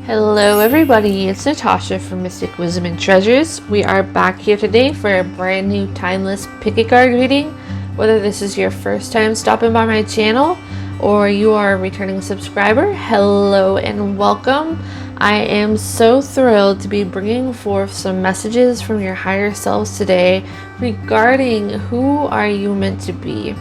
Hello everybody, it's Natasha from Mystic Wisdom and Treasures. We are back here today for a brand new timeless pick a card reading. Whether this is your first time stopping by my channel or you are a returning subscriber, hello and welcome. I am so thrilled to be bringing forth some messages from your higher selves today regarding who are you meant to be.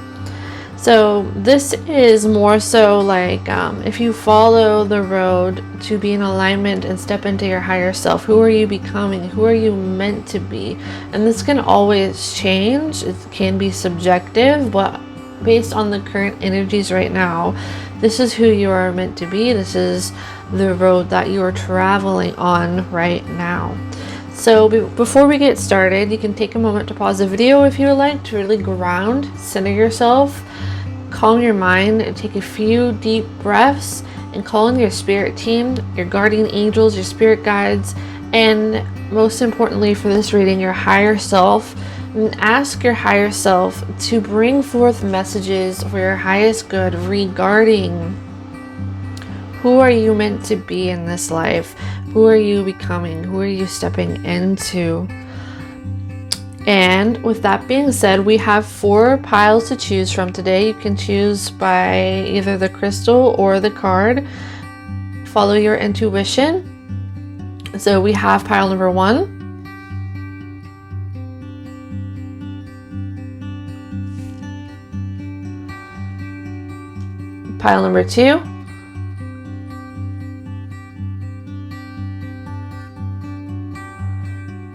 So this is more so like if you follow the road to be in alignment and step into your higher self, who are you becoming? Who are you meant to be? And this can always change. It can be subjective, but based on the current energies right now, this is who you are meant to be. This is the road that you are traveling on right now. So before we get started, you can take a moment to pause the video if you would like to really ground, center yourself, calm your mind, and take a few deep breaths and call in your spirit team, your guardian angels, your spirit guides, and most importantly for this reading, your higher self. And ask your higher self to bring forth messages for your highest good regarding who are you meant to be in this life? Who are you becoming? Who are you stepping into? And with that being said, we have 4 piles to choose from today. You can choose by either the crystal or the card. Follow your intuition. So we have pile number 1. Pile number 2.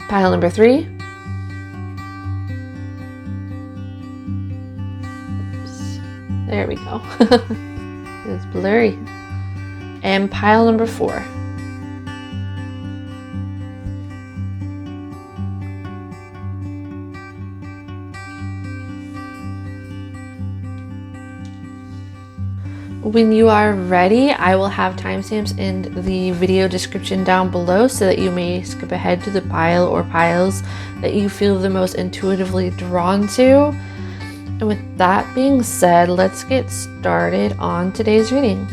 Pile number 3. There we go. It's blurry. And pile number 4. When you are ready, I will have timestamps in the video description down below so that you may skip ahead to the pile or piles that you feel the most intuitively drawn to. And with that being said, let's get started on today's reading.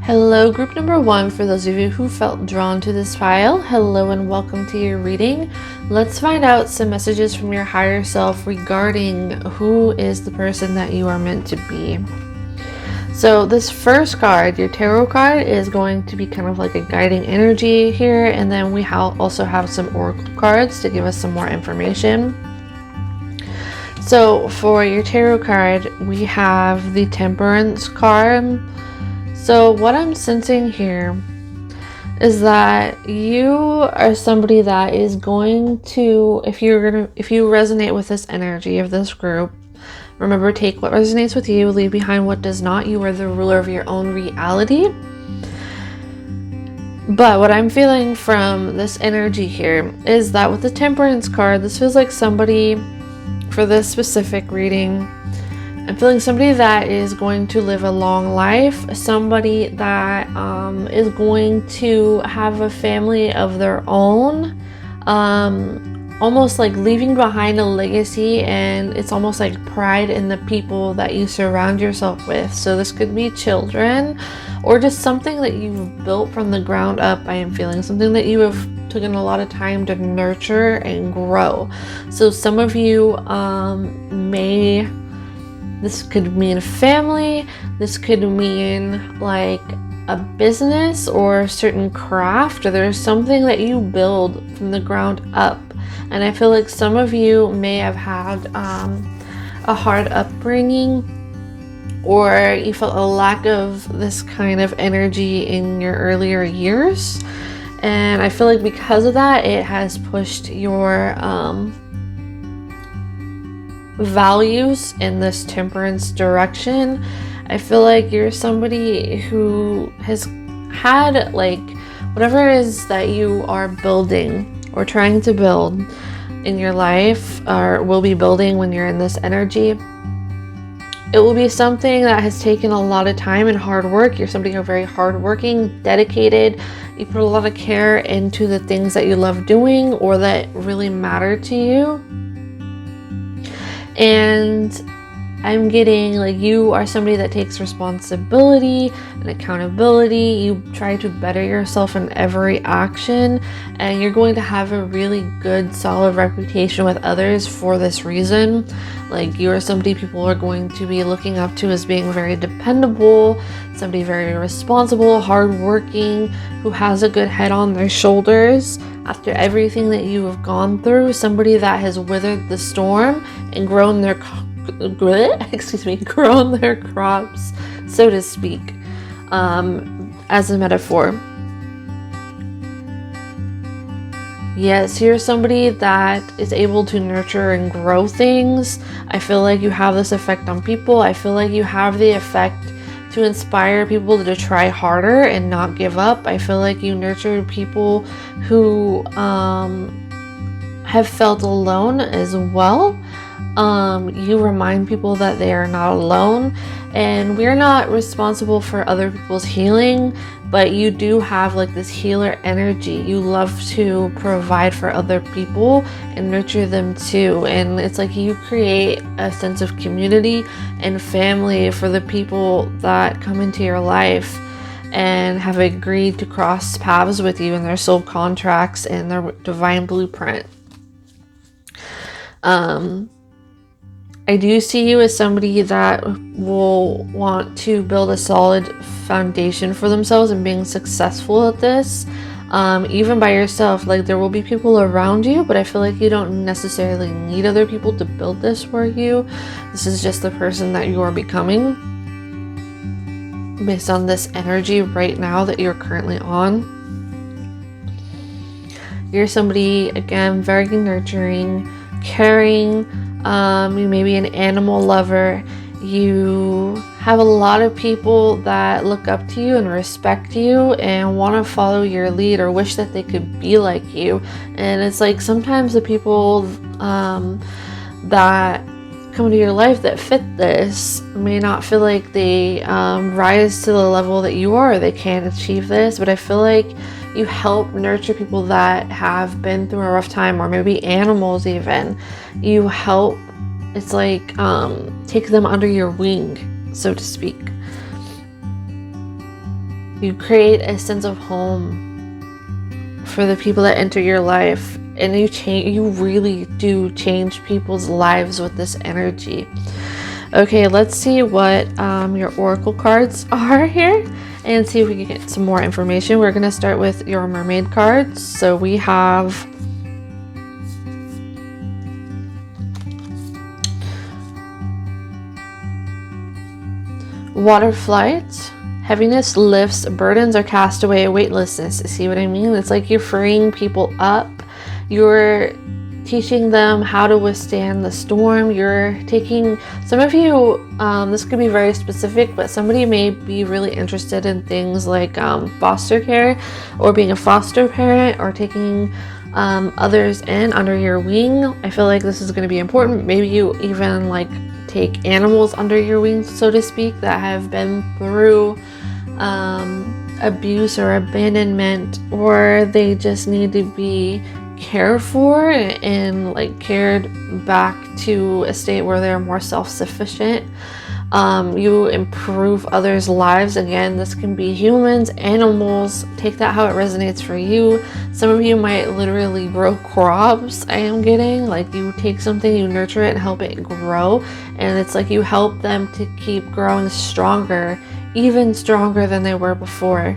Hello, group number 1. For those of you who felt drawn to this pile, hello and welcome to your reading. Let's find out some messages from your higher self regarding who is the person that you are meant to be. So this first card, your tarot card, is going to be kind of like a guiding energy here. And then we also have some oracle cards to give us some more information. So for your tarot card, we have the Temperance card. So what I'm sensing here is that you are somebody that is going to, if you resonate with this energy of this group, remember, take what resonates with you, leave behind what does not. You are the ruler of your own reality. But what I'm feeling from this energy here is that with the Temperance card, this feels like somebody, for this specific reading, I'm feeling somebody that is going to live a long life, somebody that is going to have a family of their own, almost like leaving behind a legacy, and it's almost like pride in the people that you surround yourself with. So this could be children or just something that you've built from the ground up. I am feeling something that you have taken a lot of time to nurture and grow. So some of you this could mean family, this could mean like a business or a certain craft, or there's something that you build from the ground up. And I feel like some of you may have had a hard upbringing, or you felt a lack of this kind of energy in your earlier years. And I feel like because of that, it has pushed your values in this temperance direction. I feel like you're somebody who has had, like, whatever it is that you are building or trying to build in your life, or will be building when you're in this energy. It will be something that has taken a lot of time and hard work. You're somebody who's very hardworking, dedicated. You put a lot of care into the things that you love doing or that really matter to you. And I'm getting like you are somebody that takes responsibility and accountability. You try to better yourself in every action, and you're going to have a really good, solid reputation with others for this reason. Like, you are somebody people are going to be looking up to as being very dependable, somebody very responsible, hardworking, who has a good head on their shoulders. After everything that you have gone through, somebody that has weathered the storm and grown their crops, so to speak, as a metaphor. Yes, you're somebody that is able to nurture and grow things. I feel like you have this effect on people. I feel like you have the effect to inspire people to try harder and not give up. I feel like you nurture people who have felt alone as well. You remind people that they are not alone, and we're not responsible for other people's healing, but you do have like this healer energy. You love to provide for other people and nurture them too, and it's like you create a sense of community and family for the people that come into your life and have agreed to cross paths with you in their soul contracts and their divine blueprint. I do see you as somebody that will want to build a solid foundation for themselves and being successful at this, even by yourself. Like, there will be people around you, but I feel like you don't necessarily need other people to build this for you. This is just the person that you are becoming based on this energy right now that you're currently on. You're somebody, again, very nurturing, caring. You may be an animal lover. You have a lot of people that look up to you and respect you and want to follow your lead or wish that they could be like you. And it's like sometimes the people that come into your life that fit this may not feel like they rise to the level that you are. They can't achieve this, but I feel like you help nurture people that have been through a rough time, or maybe animals even. You help, it's like, take them under your wing, so to speak. You create a sense of home for the people that enter your life, and you really do change people's lives with this energy. Okay, let's see what your oracle cards are here and see if we can get some more information. We're going to start with your mermaid cards. So we have water flight. Heaviness lifts, burdens are cast away, weightlessness. See what I mean? It's like you're freeing people up. You're teaching them how to withstand the storm. You're taking, some of you, this could be very specific, but somebody may be really interested in things like foster care, or being a foster parent, or taking others in under your wing. I feel like this is going to be important. Maybe you even like take animals under your wing, so to speak, that have been through abuse or abandonment, or they just need to be cared for and like cared back to a state where they're more self-sufficient. You improve others' lives. Again, this can be humans, animals. Take that how it resonates for you. Some of you might literally grow crops. I am getting like you take something, you nurture it and help it grow, and it's like you help them to keep growing stronger, even stronger than they were before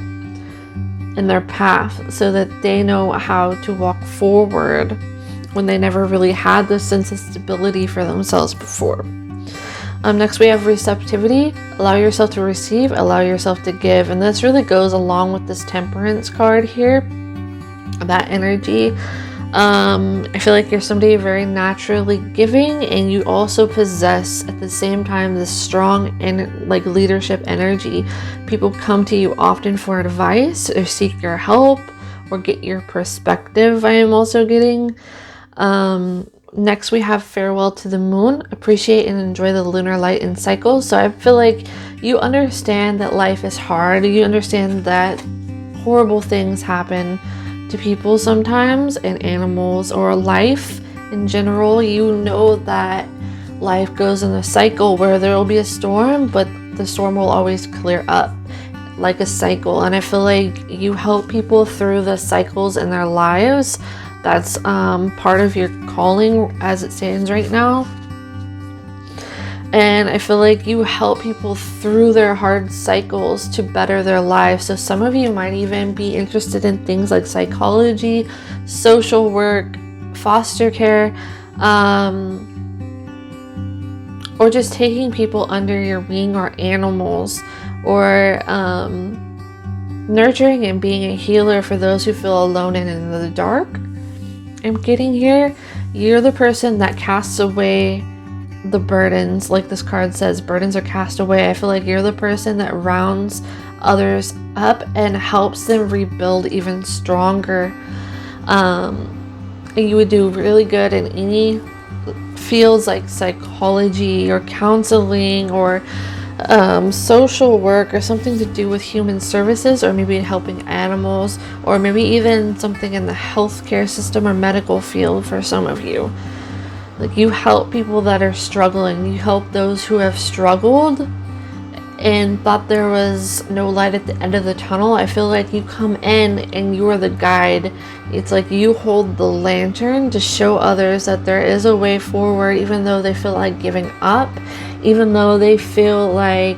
in their path, so that they know how to walk forward when they never really had this sense of stability for themselves before. Next we have receptivity. Allow yourself to receive, allow yourself to give, and this really goes along with this temperance card here, that energy. I feel like you're somebody very naturally giving, and you also possess at the same time this strong and like leadership energy. People come to you often for advice or seek your help or get your perspective. I am also getting. Next we have farewell to the moon. Appreciate and enjoy the lunar light and cycle. So I feel like you understand that life is hard. You understand that horrible things happen to people sometimes, and animals, or life in general. You know that life goes in a cycle where there will be a storm, but the storm will always clear up, like a cycle. And I feel like you help people through the cycles in their lives. That's part of your calling as it stands right now. And I feel like you help people through their hard cycles to better their lives. So some of you might even be interested in things like psychology, social work, foster care, or just taking people under your wing, or animals, or nurturing and being a healer for those who feel alone and in the dark. I'm getting here. You're the person that casts away the burdens. Like this card says, burdens are cast away. I feel like you're the person that rounds others up and helps them rebuild even stronger. You would do really good in any fields like psychology or counseling or social work, or something to do with human services, or maybe helping animals, or maybe even something in the healthcare system or medical field for some of you. Like, you help people that are struggling. You help those who have struggled and thought there was no light at the end of the tunnel. I feel like you come in and you are the guide. It's like you hold the lantern to show others that there is a way forward, even though they feel like giving up, even though they feel like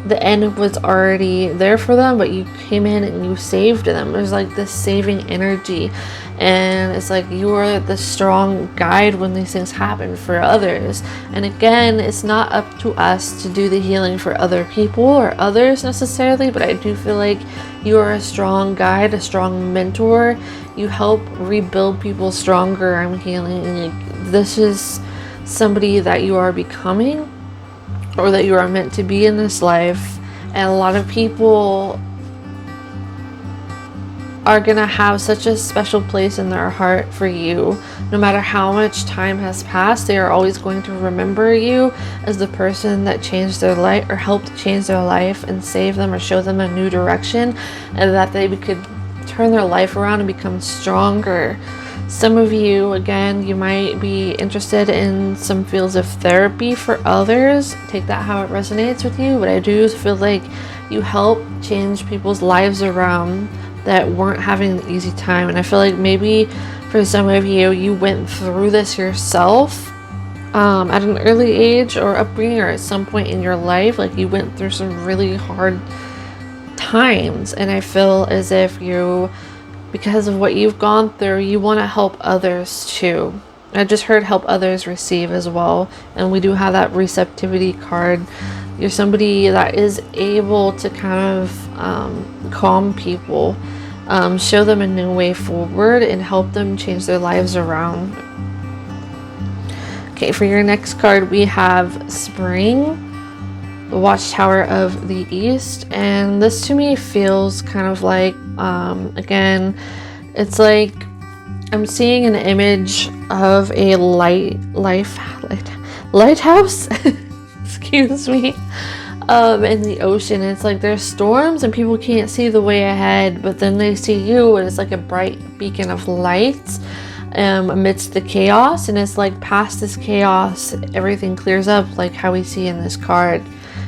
the end was already there for them, but you came in and you saved them. There's like this saving energy, and it's like you are the strong guide when these things happen for others. And again, it's not up to us to do the healing for other people or others necessarily, but I do feel like you are a strong guide, a strong mentor. You help rebuild people stronger. I'm healing. Like, this is somebody that you are becoming, or that you are meant to be in this life. And a lot of people are gonna have such a special place in their heart for you. No matter how much time has passed, they are always going to remember you as the person that changed their life, or helped change their life and save them, or show them a new direction, and that they could turn their life around and become stronger. Some of you, again, you might be interested in some fields of therapy for others. Take that how it resonates with you, but I do feel like you help change people's lives around that weren't having an easy time. And I feel like maybe for some of you, you went through this yourself at an early age or upbringing, or at some point in your life. Like, you went through some really hard times, and I feel as if you, because of what you've gone through, you want to help others too. I just heard help others receive as well, and we do have that receptivity card. You're somebody that is able to kind of calm people, show them a new way forward, and help them change their lives around. Okay, for your next card, we have Spring, the Watchtower of the East. And this to me feels kind of like, again, it's like I'm seeing an image of a lighthouse excuse me, in the ocean. It's like there's storms and people can't see the way ahead, but then they see you, and it's like a bright beacon of light amidst the chaos. And it's like past this chaos, everything clears up, like how we see in this card.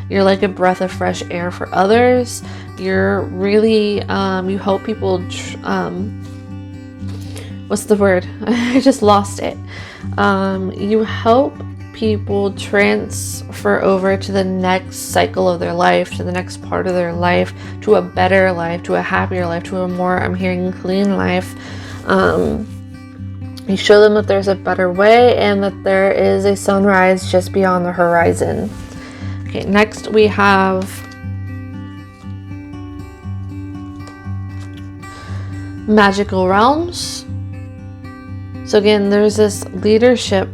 You're like a breath of fresh air for others. You're really, you help people, what's the word? I just lost it. You help people transfer over to the next cycle of their life, to the next part of their life, to a better life, to a happier life, to a more, I'm hearing, clean life. You show them that there's a better way, and that there is a sunrise just beyond the horizon. Okay, next we have Magical Realms. So again, there's this leadership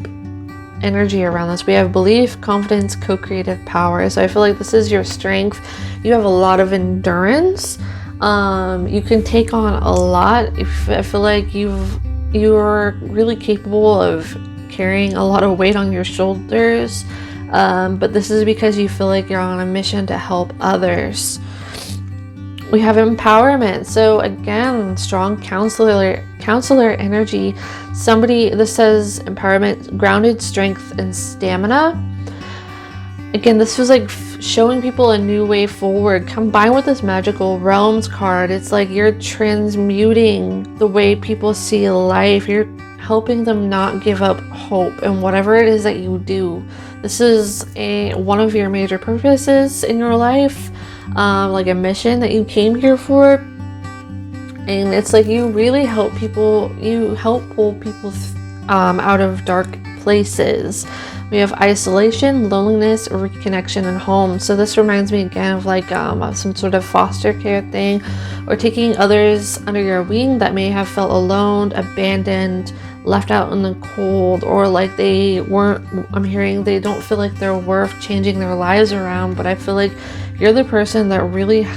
energy around this. We have belief, confidence, co-creative power. So I feel like this is your strength. You have a lot of endurance. You can take on a lot. I feel like you're really capable of carrying a lot of weight on your shoulders. But this is because you feel like you're on a mission to help others. We have empowerment. So again, strong counselor energy. Somebody, this says empowerment, grounded strength and stamina. Again, this was like showing people a new way forward. Combined with this magical realms card, it's like you're transmuting the way people see life. You're helping them not give up hope in whatever it is that you do. This is one of your major purposes in your life, like a mission that you came here for. And it's like you really help people, you help pull people out of dark places. We have isolation, loneliness, reconnection, and home. So this reminds me again of like some sort of foster care thing, or taking others under your wing that may have felt alone, abandoned, left out in the cold, or like they weren't, I'm hearing they don't feel like they're worth changing their lives around. But I feel like you're the person that really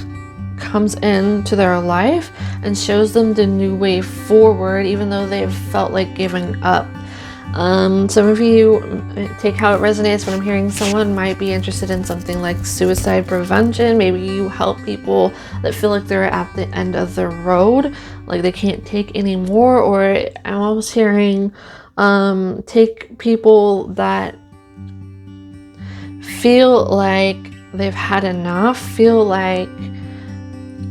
comes into their life and shows them the new way forward, even though they've felt like giving up. Some of you take how it resonates. When I'm hearing someone might be interested in something like suicide prevention, maybe you help people that feel like they're at the end of the road, like they can't take anymore. Or I'm almost hearing take people that feel like they've had enough, feel like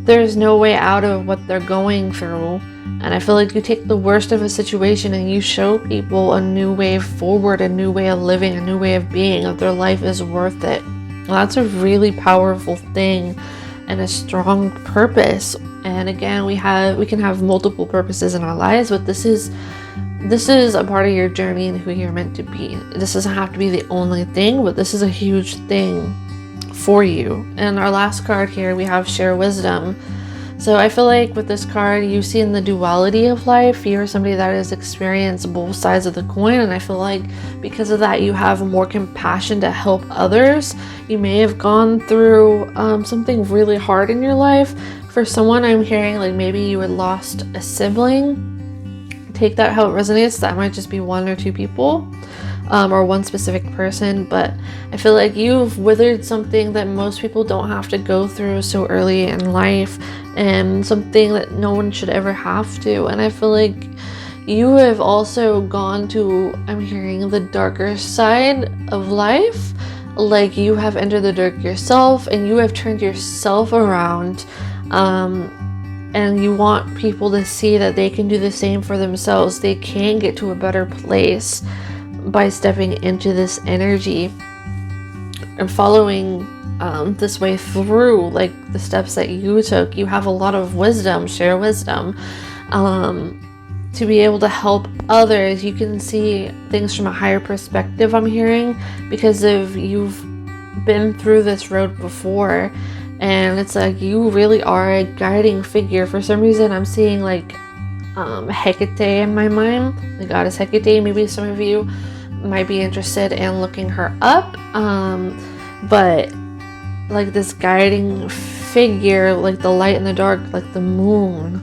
there's no way out of what they're going through. And I feel like you take the worst of a situation and you show people a new way forward, a new way of living, a new way of being, that their life is worth it. Well, that's a really powerful thing and a strong purpose. And again, we can have multiple purposes in our lives, but this is a part of your journey and who you're meant to be. This doesn't have to be the only thing, but this is a huge thing for you. And our last card here, we have share wisdom. So I feel like with this card, you see in the duality of life, you're somebody that has experienced both sides of the coin. And I feel like because of that, you have more compassion to help others. You may have gone through something really hard in your life. For someone, I'm hearing like maybe you had lost a sibling. Take that how it resonates. That might just be one or two people. Or one specific person, but I feel like you've withered something that most people don't have to go through so early in life, and something that no one should ever have to. And I feel like you have also gone to, I'm hearing, the darker side of life. Like you have entered the dark yourself, and you have turned yourself around, and you want people to see that they can do the same for themselves. They can get to a better place by stepping into this energy and following this way through, like the steps that you took. You have a lot of wisdom, share wisdom, to be able to help others. You can see things from a higher perspective, I'm hearing, because of you've been through this road before. And it's like you really are a guiding figure. For some reason, I'm seeing like Hecate in my mind, the goddess Hecate. Maybe some of you might be interested in looking her up, but like this guiding figure, like the light in the dark, like the moon,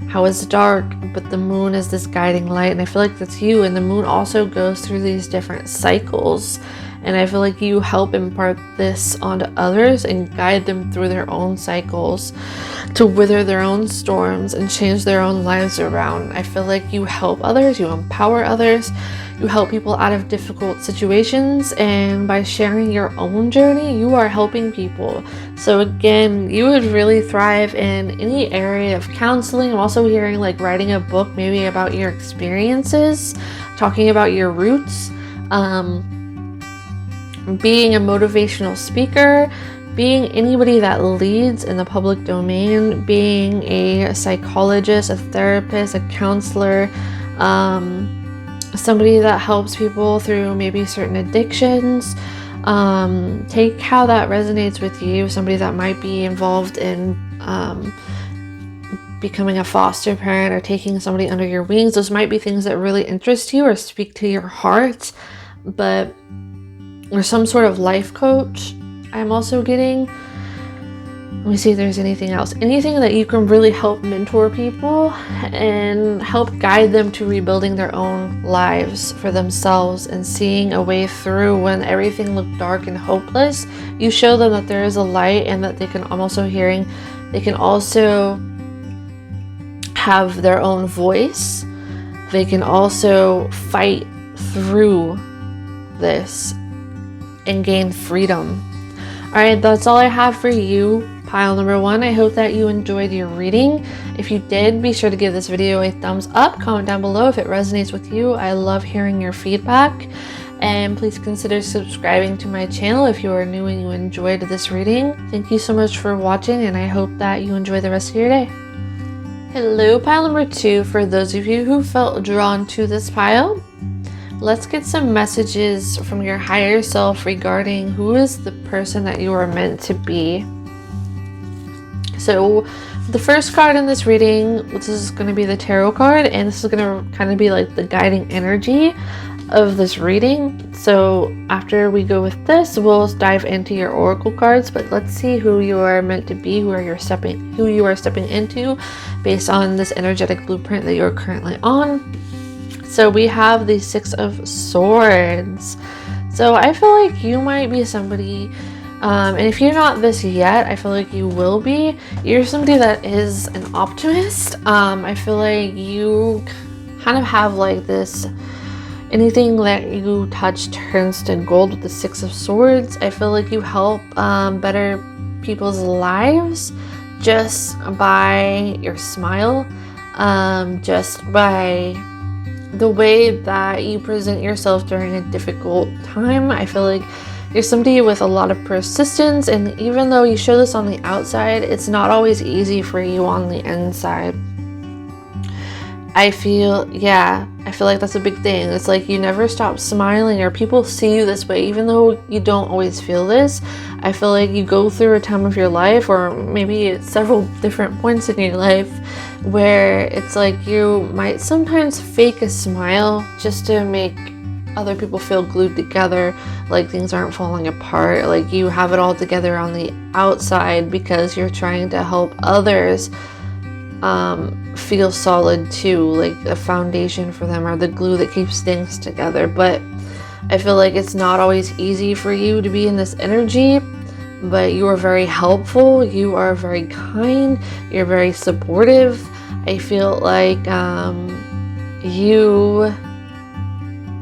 how it's dark but the moon is this guiding light. And I feel like that's you. And the moon also goes through these different cycles, and I feel like you help impart this onto others and guide them through their own cycles to wither their own storms and change their own lives around. I feel like you help others, you empower others, you help people out of difficult situations, and by sharing your own journey, you are helping people. So again, you would really thrive in any area of counseling. I'm also hearing like writing a book, maybe about your experiences, talking about your roots, being a motivational speaker, being anybody that leads in the public domain, being a psychologist, a therapist, a counselor, somebody that helps people through maybe certain addictions. Take how that resonates with you. Somebody that might be involved in becoming a foster parent or taking somebody under your wings. Those might be things that really interest you or speak to your heart. But or some sort of life coach I'm also getting. Let me see if there's anything else. Anything that you can really help mentor people and help guide them to rebuilding their own lives for themselves and seeing a way through when everything looked dark and hopeless. You show them that there is a light and that they can, I'm also hearing, They can also have their own voice. They can also fight through this and gain freedom. Alright, that's all I have for you, pile number 1. I hope that you enjoyed your reading. If you did, be sure to give this video a thumbs up. Comment down below if it resonates with you. I love hearing your feedback. And please consider subscribing to my channel if you are new and you enjoyed this reading. Thank you so much for watching, and I hope that you enjoy the rest of your day. Hello, pile number 2. For those of you who felt drawn to this pile, let's get some messages from your higher self regarding who is the person that you are meant to be. So the first card in this reading, this is going to be the tarot card, and this is going to kind of be like the guiding energy of this reading. So after we go with this, we'll dive into your oracle cards, but let's see who you are meant to be, who you are stepping into based on this energetic blueprint that you're currently on. So we have the 6 of Swords. So I feel like you might be somebody, and if you're not this yet, I feel like you will be. You're somebody that is an optimist. I feel like you kind of have like this, anything that you touch turns to gold with the 6 of Swords. I feel like you help better people's lives just by your smile, just by the way that you present yourself during a difficult time. I feel like you're somebody with a lot of persistence, and even though you show this on the outside, it's not always easy for you on the inside. I feel like that's a big thing. It's like you never stop smiling, or people see you this way even though you don't always feel this. I feel like you go through a time of your life, or maybe it's several different points in your life, where it's like you might sometimes fake a smile just to make other people feel glued together, like things aren't falling apart, like you have it all together on the outside because you're trying to help others feel solid too, like a foundation for them, or the glue that keeps things together. But I feel like it's not always easy for you to be in this energy, but you are very helpful, you are very kind, you're very supportive. I feel like a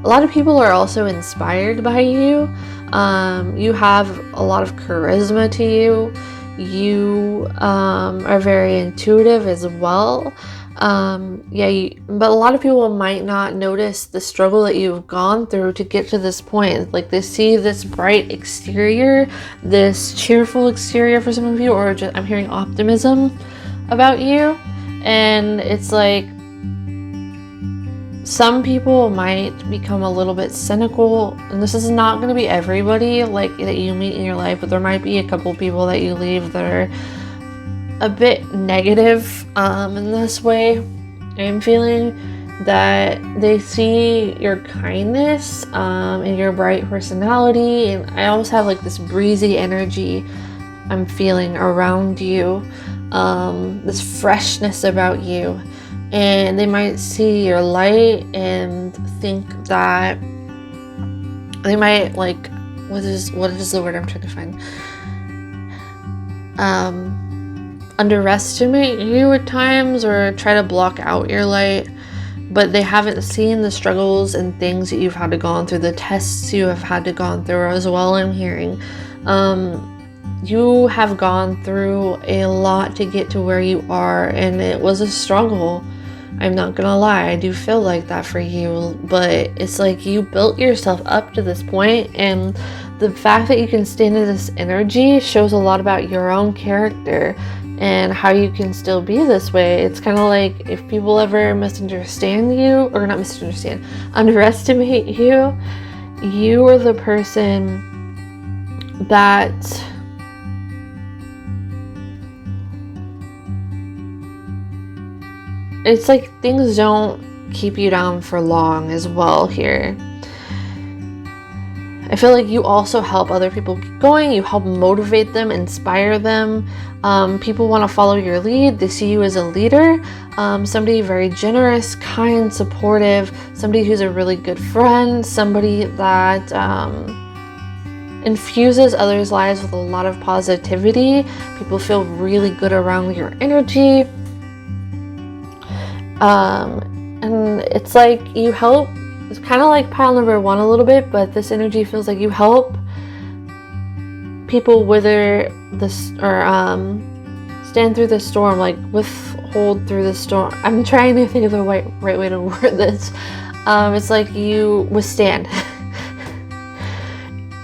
lot of people are also inspired by you. You have a lot of charisma to you. You are very intuitive as well. But a lot of people might not notice the struggle that you've gone through to get to this point. Like, they see this bright exterior, this cheerful exterior for some of you, or just, I'm hearing optimism about you, and it's like some people might become a little bit cynical, and this is not going to be everybody like that you meet in your life, but there might be a couple people that you leave that are a bit negative in this way. I'm feeling that they see your kindness and your bright personality, and I always have like this breezy energy I'm feeling around you, this freshness about you. And they might see your light and think that they might like, what is the word I'm trying to find? Underestimate you at times, or try to block out your light, but they haven't seen the struggles and things that you've had to go through, the tests you have had to go through as well. I'm hearing you have gone through a lot to get to where you are, and it was a struggle. I'm not gonna lie, I do feel like that for you, but it's like you built yourself up to this point, and the fact that you can stand in this energy shows a lot about your own character and how you can still be this way. It's kind of like if people ever misunderstand you, or not misunderstand, underestimate you, you are the person that it's like things don't keep you down for long as well here. I feel like you also help other people keep going. You help motivate them, inspire them. People want to follow your lead. They see you as a leader, somebody very generous, kind, supportive, somebody who's a really good friend, somebody that infuses others' lives with a lot of positivity. People feel really good around your energy. And it's like you help. It's kind of like pile number 1 a little bit, but this energy feels like you help people weather this, or stand through the storm, like withhold through the storm. I'm trying to think of the right way to word this. It's like you withstand.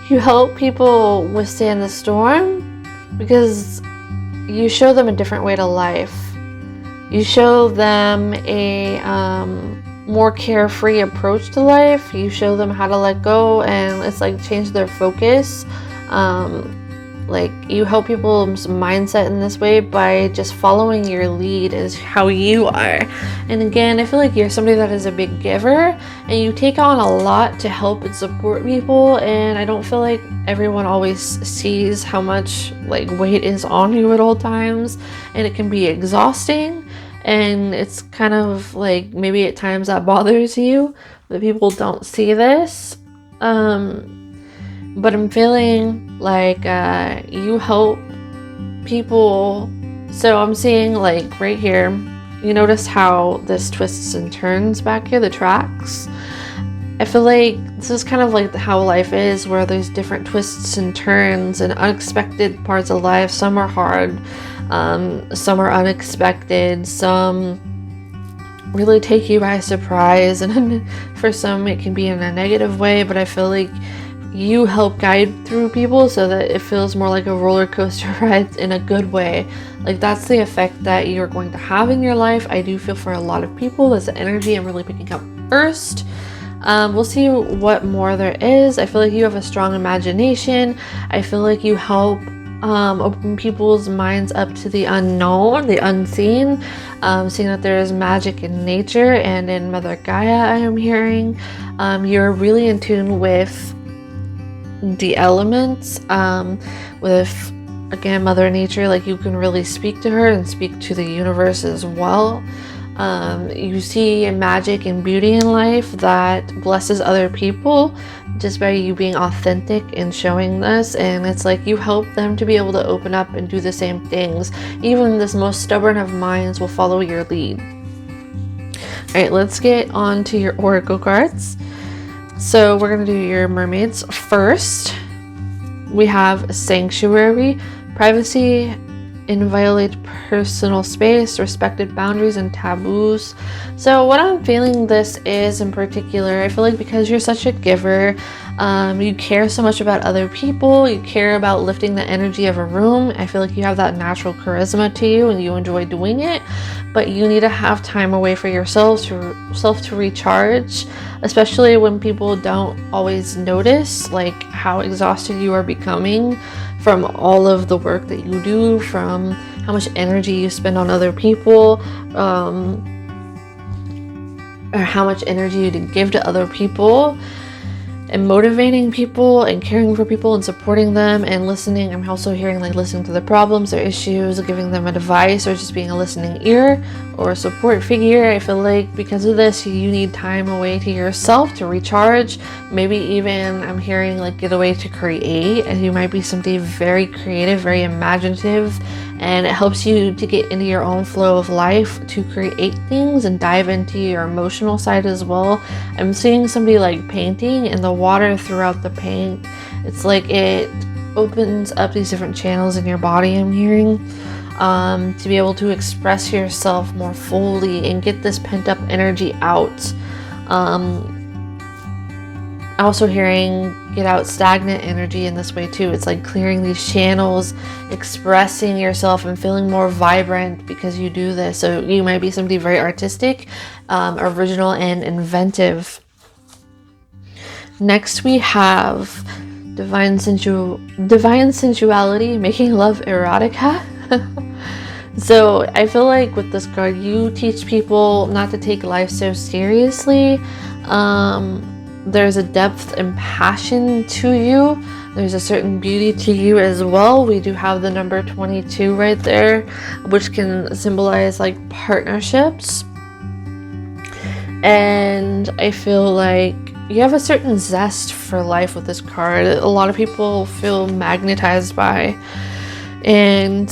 You help people withstand the storm because you show them a different way to life. You show them a more carefree approach to life. You show them how to let go, and it's like change their focus. Like you help people's mindset in this way by just following your lead is how you are. And again, I feel like you're somebody that is a big giver and you take on a lot to help and support people, and I don't feel like everyone always sees how much like weight is on you at all times, and it can be exhausting, and it's kind of like maybe at times that bothers you that people don't see this. But I'm feeling like you help people. So I'm seeing like right here, you notice how this twists and turns back here, the tracks. I feel like this is kind of like how life is, where there's different twists and turns and unexpected parts of life. Some are hard, some are unexpected, some really take you by surprise, and for some it can be in a negative way, but I feel like you help guide through people so that it feels more like a roller coaster ride in a good way. Like that's the effect that you're going to have in your life. I do feel for a lot of people that's the energy I'm really picking up first. We'll see what more there is. I feel like you have a strong imagination. I feel like you help open people's minds up to the unknown, the unseen, seeing that there is magic in nature and in Mother Gaia. I am hearing you're really in tune with the elements, with again Mother Nature. Like you can really speak to her and speak to the universe as well. You see magic and beauty in life that blesses other people just by you being authentic and showing this, and it's like you help them to be able to open up and do the same things. Even this most stubborn of minds will follow your lead. All right, let's get on to your oracle cards. So we're going to do your mermaids first. We have sanctuary, privacy, inviolate personal space, respected boundaries, and taboos. So what I'm feeling this is in particular, I feel like because you're such a giver, you care so much about other people, you care about lifting the energy of a room. I feel like you have that natural charisma to you and you enjoy doing it, but you need to have time away for yourself to recharge, especially when people don't always notice like how exhausted you are becoming from all of the work that you do, from how much energy you spend on other people, or how much energy you give to other people, and motivating people and caring for people and supporting them and listening. I'm also hearing like listening to their problems, their issues, giving them advice, or just being a listening ear or a support figure. I feel like because of this, you need time away to yourself to recharge. Maybe even I'm hearing like get away to create, and you might be somebody very creative, very imaginative, and it helps you to get into your own flow of life to create things and dive into your emotional side as well. I'm seeing somebody like painting, and the water throughout the paint, it's like it opens up these different channels in your body, I'm hearing, to be able to express yourself more fully and get this pent up energy out. Also hearing get out stagnant energy in this way too. It's like clearing these channels, expressing yourself and feeling more vibrant because you do this. So you might be somebody very artistic, original, and inventive. Next we have divine sensuality, making love erotica. So I feel like with this card, you teach people not to take life so seriously. There's a depth and passion to you. There's a certain beauty to you as well. We do have the number 22 right there, which can symbolize like partnerships. And I feel like you have a certain zest for life with this card. A lot of people feel magnetized by, and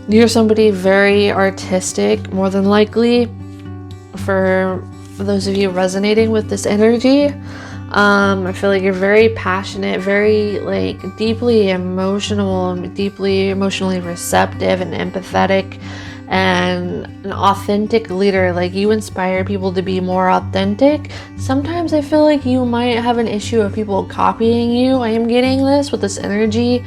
you're somebody very artistic, more than likely, for those of you resonating with this energy. I feel like you're very passionate, very like deeply emotional, deeply emotionally receptive and empathetic, and an authentic leader. Like, you inspire people to be more authentic. Sometimes I feel like you might have an issue of people copying you. I am getting this with this energy,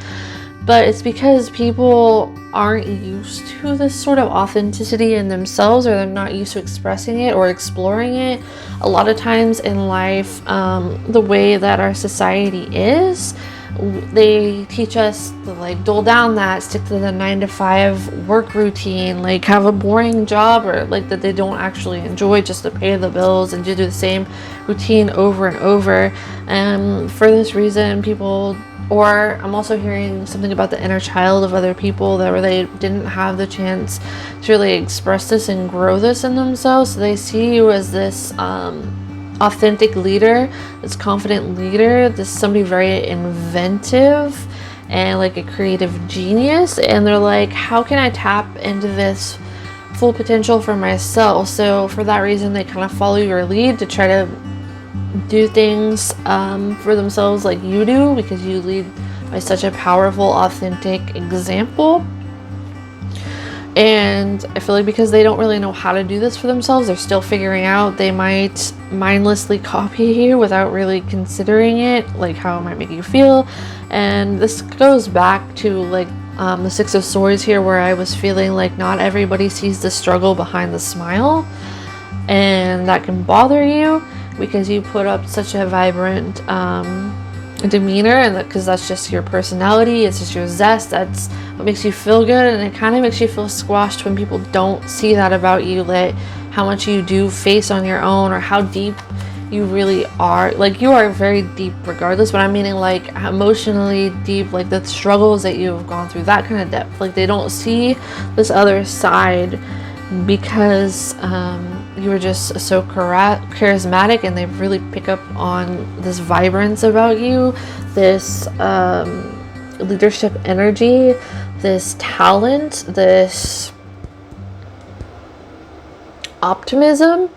but it's because people aren't used to this sort of authenticity in themselves, or they're not used to expressing it or exploring it. A lot of times in life, the way that our society is, they teach us to like dull down that, stick to the 9-to-5 work routine, like have a boring job, or like that they don't actually enjoy, just to pay the bills and to do the same routine over and over. And for this reason, people, or I'm also hearing something about the inner child of other people that where they didn't have the chance to really express this and grow this in themselves. So they see you as this authentic leader, this confident leader, this somebody very inventive and like a creative genius, and they're like, how can I tap into this full potential for myself? So for that reason, they kind of follow your lead to try to do things for themselves like you do, because you lead by such a powerful, authentic example. And I feel like because they don't really know how to do this for themselves, they're still figuring out, they might mindlessly copy you without really considering it, like how it might make you feel. And this goes back to like the Six of Swords here, where I was feeling like not everybody sees the struggle behind the smile, and that can bother you because you put up such a vibrant demeanor, and because that's just your personality, it's just your zest, that's what makes you feel good. And it kind of makes you feel squashed when people don't see that about you, like how much you do face on your own, or how deep you really are. Like, you are very deep regardless, but I'm meaning like emotionally deep, like the struggles that you've gone through, that kind of depth. Like, they don't see this other side because you were just so charismatic, and they really pick up on this vibrance about you, this leadership energy, this talent, this optimism,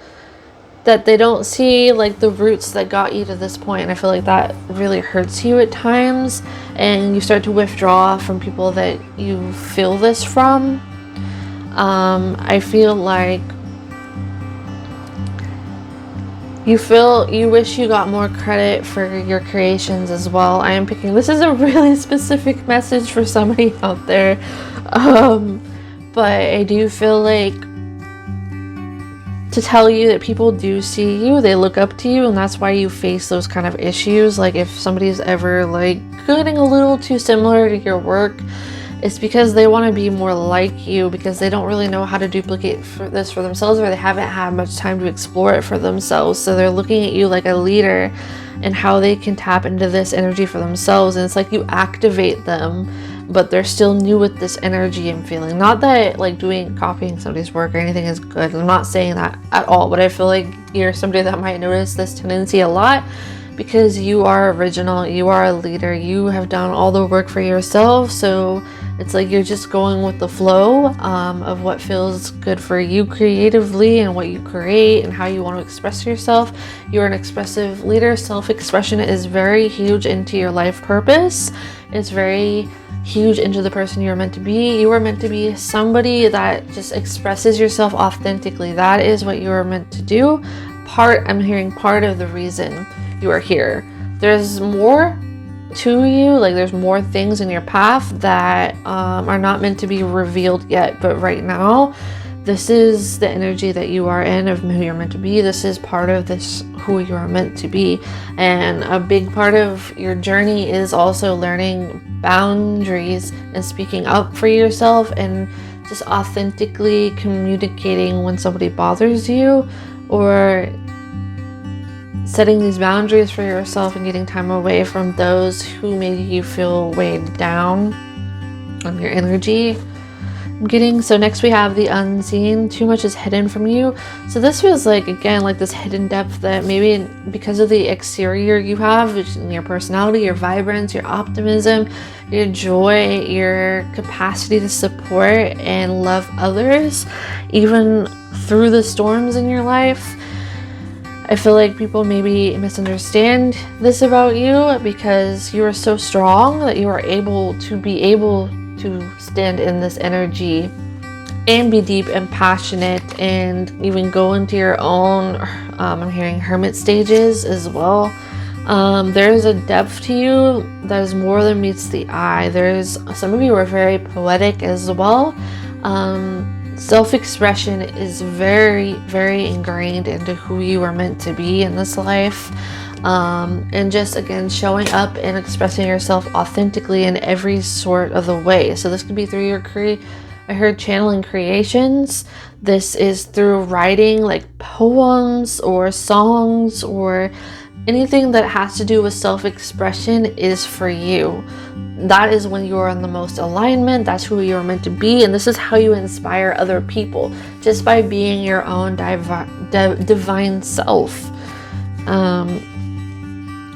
that they don't see like the roots that got you to this point. And I feel like that really hurts you at times, and you start to withdraw from people that you feel this from. I feel like you wish you got more credit for your creations as well. I am picking, this is a really specific message for somebody out there, but I do feel like to tell you that people do see you, they look up to you, and that's why you face those kind of issues. Like, if somebody's ever like getting a little too similar to your work, it's because they want to be more like you, because they don't really know how to duplicate this for themselves, or they haven't had much time to explore it for themselves. So they're looking at you like a leader and how they can tap into this energy for themselves. And it's like you activate them, but they're still new with this energy and feeling. Not that like copying somebody's work or anything is good. I'm not saying that at all, but I feel like you're somebody that might notice this tendency a lot, because you are original, you are a leader, you have done all the work for yourself. So it's like you're just going with the flow of what feels good for you creatively, and what you create and how you want to express yourself. You're an expressive leader. Self-expression is very huge into your life purpose. It's very huge into the person you're meant to be. You are meant to be somebody that just expresses yourself authentically. That is what you are meant to do. I'm hearing part of the reason you are here. There's more to you, like there's more things in your path that are not meant to be revealed yet, but right now this is the energy that you are in, of who you're meant to be. This is part of this who you are meant to be, and a big part of your journey is also learning boundaries and speaking up for yourself, and just authentically communicating when somebody bothers you, or setting these boundaries for yourself and getting time away from those who made you feel weighed down on your energy. I'm getting. So next we have the unseen. Too much is hidden from you. So this feels like, again, like this hidden depth that maybe because of the exterior you have, which is your personality, your vibrance, your optimism, your joy, your capacity to support and love others, even through the storms in your life. I feel like people maybe misunderstand this about you because you are so strong that you are able to stand in this energy and be deep and passionate and even go into your own, I'm hearing hermit stages as well. There's a depth to you that is more than meets the eye. There's some of you are very poetic as well. Self-expression is very, very ingrained into who you are meant to be in this life. And just again showing up and expressing yourself authentically in every sort of the way. So this could be through your I heard channeling creations. This is through writing like poems or songs or anything that has to do with self-expression is for you. That is when you are in the most alignment. That's who you are meant to be, and this is how you inspire other people, just by being your own divine self.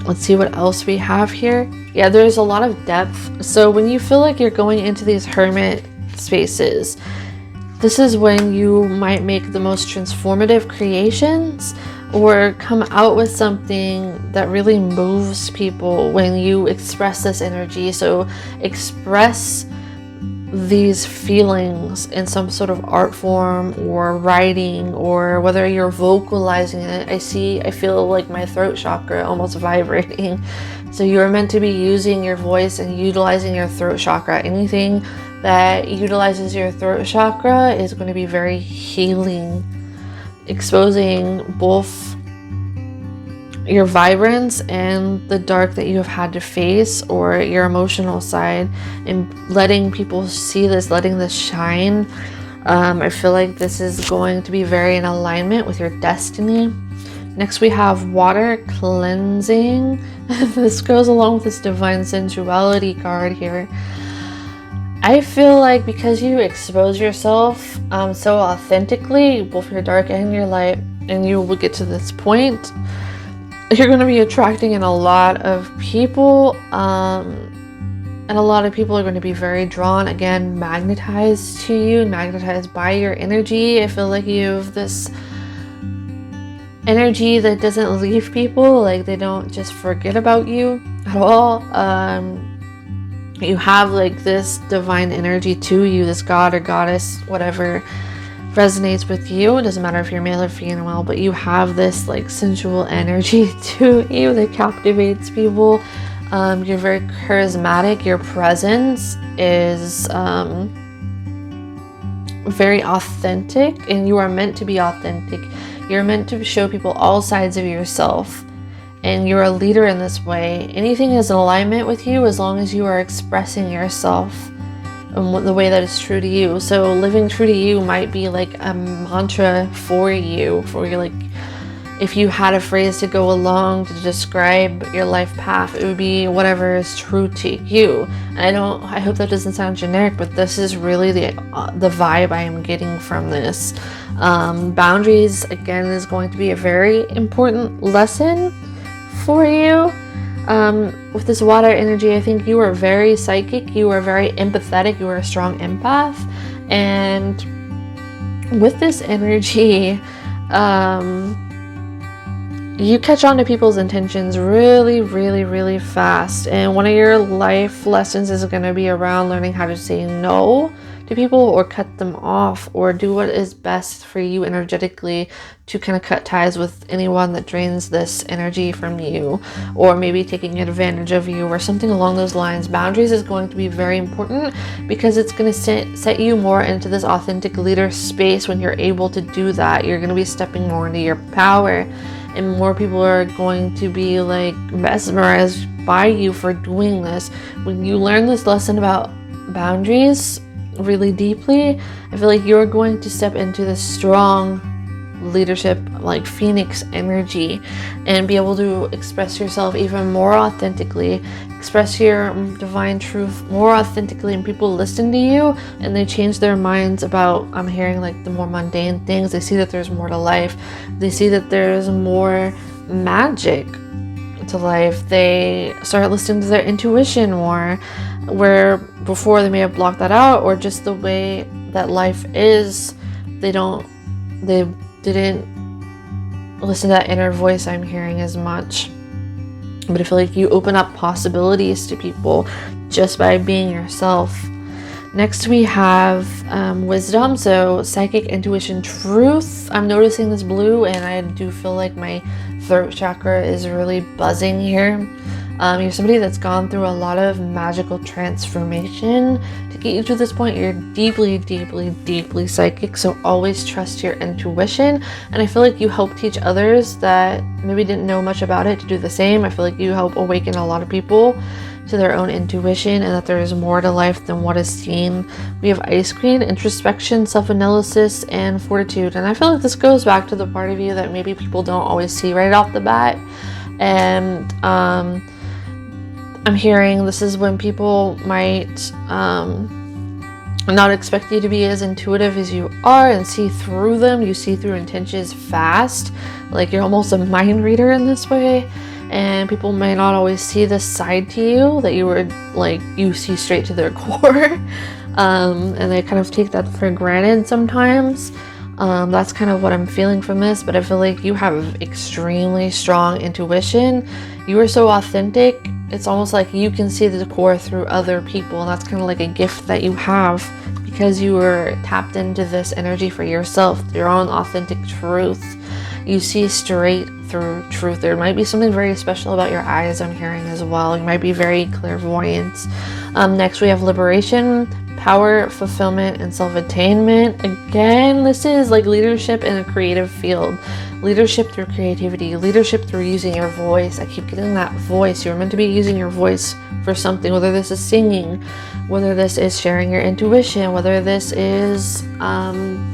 Let's see what else we have here. Yeah, there's a lot of depth. So when you feel like you're going into these hermit spaces, this is when you might make the most transformative creations or come out with something that really moves people when you express this energy. So express these feelings in some sort of art form or writing, or whether you're vocalizing it. I feel like my throat chakra almost vibrating. So you're meant to be using your voice and utilizing your throat chakra. Anything that utilizes your throat chakra is going to be very healing, exposing both your vibrance and the dark that you have had to face, or your emotional side, and letting people see this, letting this shine. I feel like this is going to be very in alignment with your destiny. Next we have water cleansing. This goes along with this divine sensuality card here. I feel like because you expose yourself so authentically, both your dark and your light, and you will get to this point, you're going to be attracting in a lot of people, and a lot of people are going to be very drawn, again, magnetized to you, magnetized by your energy. I feel like you have this energy that doesn't leave people, like they don't just forget about you at all. You have like this divine energy to you, this god or goddess, whatever resonates with you. It doesn't matter if you're male or female, but you have this like sensual energy to you that captivates people. You're very charismatic. Your presence is very authentic, and you are meant to be authentic. You're meant to show people all sides of yourself, and you're a leader in this way. Anything is in alignment with you as long as you are expressing yourself and the way that is true to you. So living true to you might be like a mantra for you, like if you had a phrase to go along to describe your life path, it would be whatever is true to you. And I hope that doesn't sound generic, but this is really the vibe I am getting from this. Boundaries, again, is going to be a very important lesson for you. With this water energy, I think you are very psychic, you are very empathetic, you are a strong empath, and with this energy, you catch on to people's intentions really, really, really fast. And one of your life lessons is going to be around learning how to say no to people, or cut them off, or do what is best for you energetically to kind of cut ties with anyone that drains this energy from you, or maybe taking advantage of you, or something along those lines. Boundaries is going to be very important because it's going to set you more into this authentic leader space. When you're able to do that, you're going to be stepping more into your power, and more people are going to be like mesmerized by you for doing this. When you learn this lesson about boundaries really deeply, I feel like you're going to step into this strong leadership, like Phoenix energy, and be able to express yourself even more authentically, express your divine truth more authentically, and people listen to you and they change their minds about, I'm hearing like the more mundane things. They see that there's more to life. They see that there's more magic to life. They start listening to their intuition more, where before they may have blocked that out, or just the way that life is, they didn't listen to that inner voice I'm hearing as much. But I feel like you open up possibilities to people just by being yourself. Next we have wisdom, so psychic, intuition, truth. I'm noticing this blue, and I do feel like my throat chakra is really buzzing here. You're somebody that's gone through a lot of magical transformation to get you to this point. You're deeply, deeply, deeply psychic, so always trust your intuition. And I feel like you help teach others that maybe didn't know much about it to do the same. I feel like you help awaken a lot of people to their own intuition, and that there is more to life than what is seen. We have Ice Queen, introspection, self-analysis, and fortitude. And I feel like this goes back to the part of you that maybe people don't always see right off the bat. And I'm hearing this is when people might not expect you to be as intuitive as you are and see through them. You see through intentions fast, like you're almost a mind reader in this way. And people may not always see this side to you, that you see straight to their core. And they kind of take that for granted sometimes. That's kind of what I'm feeling from this, but I feel like you have extremely strong intuition. You are so authentic. It's almost like you can see the core through other people, and that's kind of like a gift that you have because you were tapped into this energy for yourself, your own authentic truth. You see straight through truth. There might be something very special about your eyes, I'm hearing as well. You might be very clairvoyant. Next we have liberation, power, fulfillment, and self-attainment. Again, this is like leadership in a creative field. Leadership through creativity, leadership through using your voice. I keep getting that voice. You're meant to be using your voice for something, whether this is singing, whether this is sharing your intuition, whether this is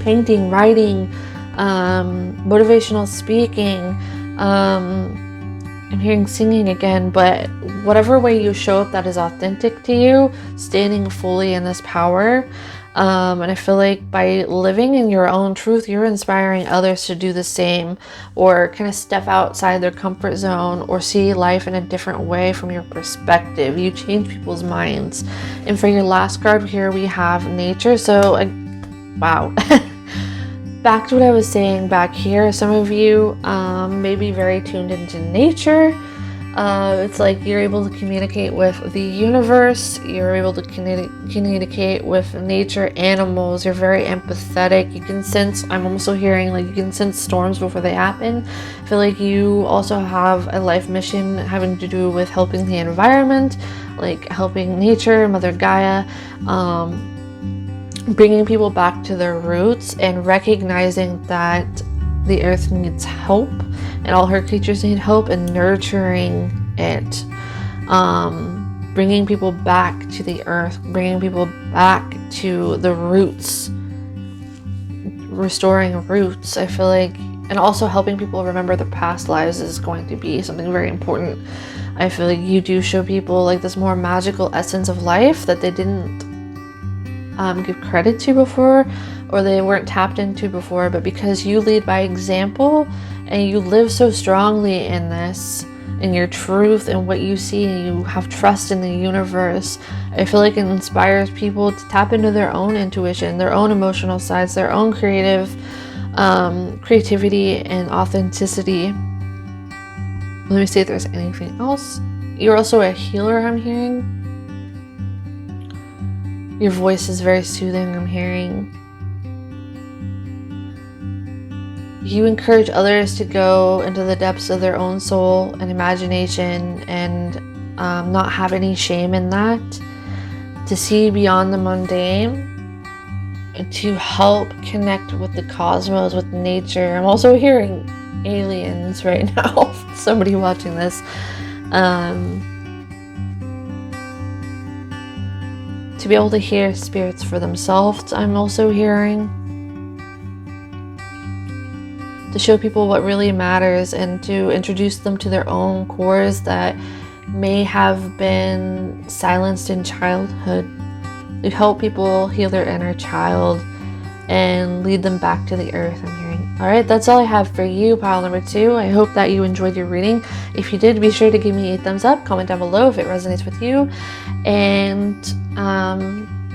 painting, writing, motivational speaking. I'm hearing singing again, but whatever way you show up that is authentic to you, standing fully in this power. And I feel like by living in your own truth, you're inspiring others to do the same, or kind of step outside their comfort zone, or see life in a different way from your perspective. You change people's minds. And for your last card here, we have nature. So, wow. Back to what I was saying back here, some of you may be very tuned into nature. It's like you're able to communicate with the universe, you're able to communicate with nature, animals, you're very empathetic. You can sense, I'm also hearing like you can sense storms before they happen. I feel like you also have a life mission having to do with helping the environment, like helping nature, Mother Gaia, bringing people back to their roots and recognizing that the earth needs help and all her creatures need help, and nurturing it, bringing people back to the earth, bringing people back to the roots, restoring roots. I feel like, and also helping people remember their past lives is going to be something very important. I feel like you do show people like this more magical essence of life that they didn't give credit to before, or they weren't tapped into before, but because you lead by example and you live so strongly in this, in your truth and what you see, and you have trust in the universe, I feel like it inspires people to tap into their own intuition, their own emotional sides, their own creativity and authenticity. Let me see if there's anything else. You're also a healer, I'm hearing. Your voice is very soothing, I'm hearing. You encourage others to go into the depths of their own soul and imagination, and not have any shame in that, to see beyond the mundane, and to help connect with the cosmos, with nature. I'm also hearing aliens right now. Somebody watching this. To be able to hear spirits for themselves, I'm also hearing. to show people what really matters and to introduce them to their own cores that may have been silenced in childhood. To help people heal their inner child and lead them back to the earth, I'm hearing. All right, that's all I have for you, pile number 2. I hope that you enjoyed your reading. If you did, be sure to give me a thumbs up, comment down below if it resonates with you, and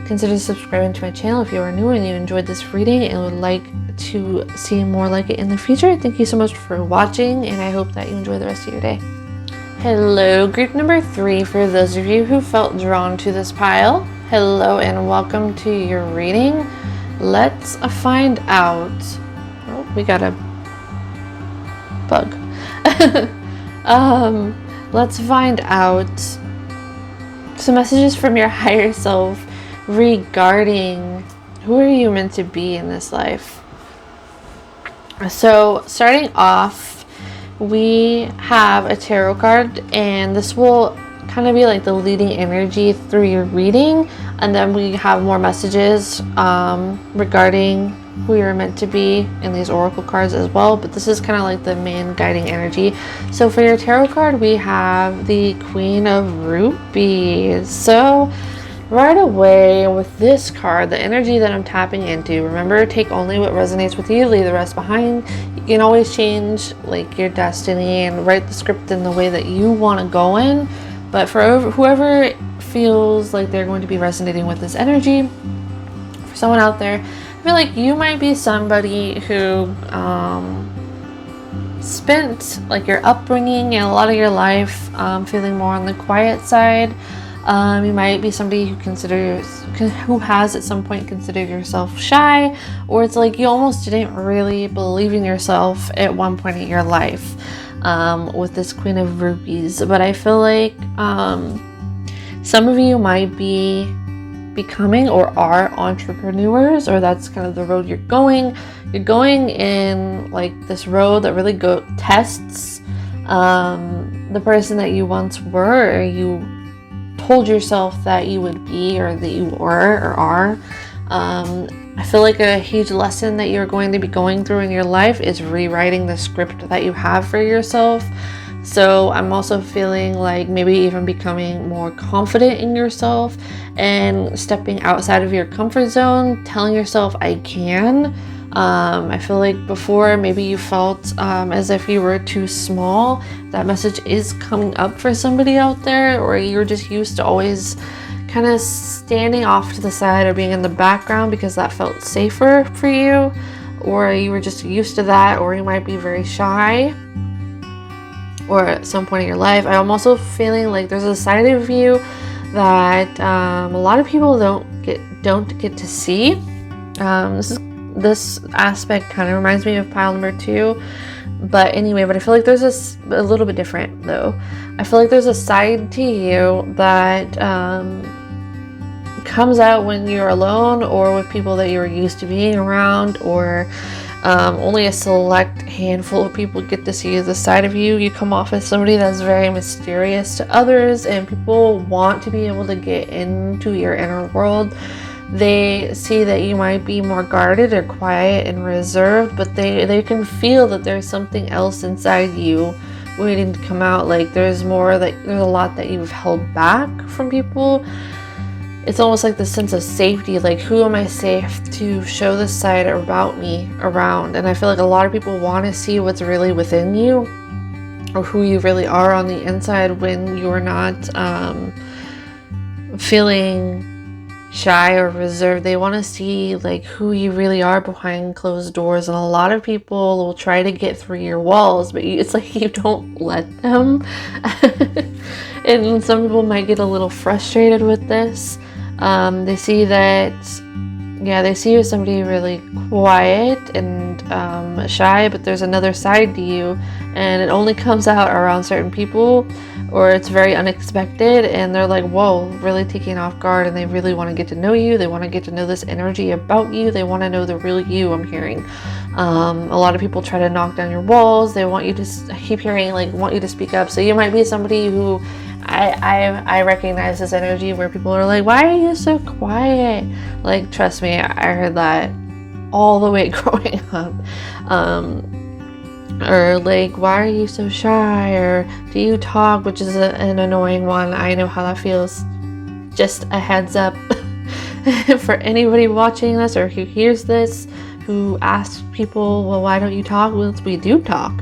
consider subscribing to my channel if you are new and you enjoyed this reading and would like to see more like it in the future. Thank you so much for watching, and I hope that you enjoy the rest of your day. Hello, group number 3, for those of you who felt drawn to this pile. Hello and welcome to your reading. Let's find out. Oh, we got a bug. Let's find out some messages from your higher self regarding who are you meant to be in this life. So starting off, we have a tarot card, and this will kind of be like the leading energy through your reading, and then we have more messages regarding who you're meant to be in these oracle cards as well, but this is kind of like the main guiding energy. So for your tarot card, we have the Queen of Rupees. So right away with this card, the energy that I'm tapping into, remember, take only what resonates with you, leave the rest behind. You can always change like your destiny and write the script in the way that you want to go in, but for whoever feels like they're going to be resonating with this energy, for someone out there, I feel like you might be somebody who spent like your upbringing and a lot of your life feeling more on the quiet side. You might be somebody who has at some point considered yourself shy, or it's like you almost didn't really believe in yourself at one point in your life with this Queen of Rupees. But I feel like some of you might be becoming or are entrepreneurs, or that's kind of the road you're going. You're going in like this road that really tests the person that you once were, or you told yourself that you would be, or that you were or are. I feel like a huge lesson that you're going to be going through in your life is rewriting the script that you have for yourself. So I'm also feeling like maybe even becoming more confident in yourself and stepping outside of your comfort zone, telling yourself I can. I feel like before maybe you felt as if you were too small. That message is coming up for somebody out there, or you're just used to always kind of standing off to the side or being in the background because that felt safer for you, or you were just used to that, or you might be very shy, or at some point in your life. I'm also feeling like there's a side of you that a lot of people don't get to see. This aspect kind of reminds me of pile number 2, but anyway, but I feel like there's a little bit different though. I feel like there's a side to you that comes out when you're alone, or with people that you're used to being around, or only a select handful of people get to see the side of you. You come off as somebody that's very mysterious to others, and people want to be able to get into your inner world. They see that you might be more guarded or quiet and reserved, but they can feel that there's something else inside you waiting to come out. Like there's a lot that you've held back from people. It's almost like the sense of safety, like who am I safe to show this side about me around? And I feel like a lot of people want to see what's really within you, or who you really are on the inside when you're not feeling shy or reserved. They want to see like who you really are behind closed doors, and a lot of people will try to get through your walls, but it's like you don't let them. And some people might get a little frustrated with this. They see you as somebody really quiet and shy, but there's another side to you, and it only comes out around certain people, or it's very unexpected, and they're like, whoa, really taken off guard, and they really want to get to know you. They want to get to know this energy about you. They want to know the real you, I'm hearing. A lot of people try to knock down your walls. They want you to, I keep hearing, like, want you to speak up. So you might be somebody who, I recognize this energy where people are like, why are you so quiet? Like, trust me, I heard that all the way growing up. or like, why are you so shy, or do you talk, which is an annoying one. I know how that feels. Just a heads up for anybody watching this or who hears this, who asks people, well, why don't you talk? Well, we do talk.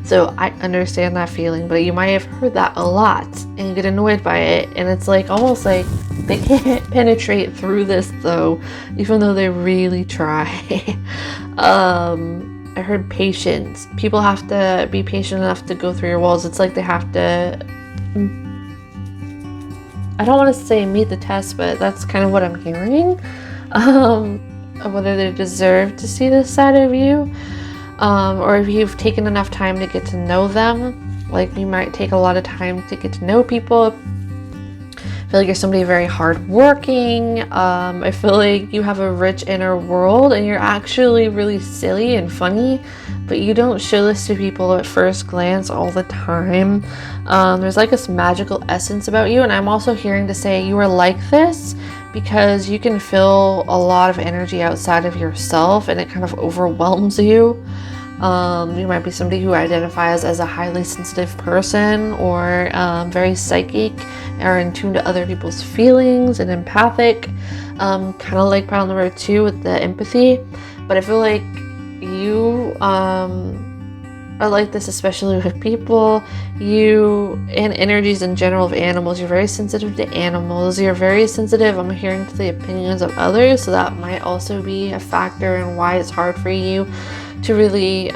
So I understand that feeling, but you might have heard that a lot and you get annoyed by it, and it's like almost like they can't penetrate through this though, even though they really try. I heard patience. People have to be patient enough to go through your walls. It's like they have to, I don't want to say meet the test, but that's kind of what I'm hearing. Of whether they deserve to see this side of you. Or if you've taken enough time to get to know them. Like, you might take a lot of time to get to know people. I feel like you're somebody very hardworking. I feel like you have a rich inner world and you're actually really silly and funny, but you don't show this to people at first glance all the time. There's like this magical essence about you, and I'm also hearing to say you are like this because you can feel a lot of energy outside of yourself and it kind of overwhelms you. You might be somebody who identifies as a highly sensitive person, or very psychic, or in tune to other people's feelings and empathic, kind of like pile number 2 with the empathy. But I feel like you are like this, especially with people, and energies in general of animals. You're very sensitive to animals. You're very sensitive, I'm hearing, to the opinions of others, so that might also be a factor in why it's hard for you to really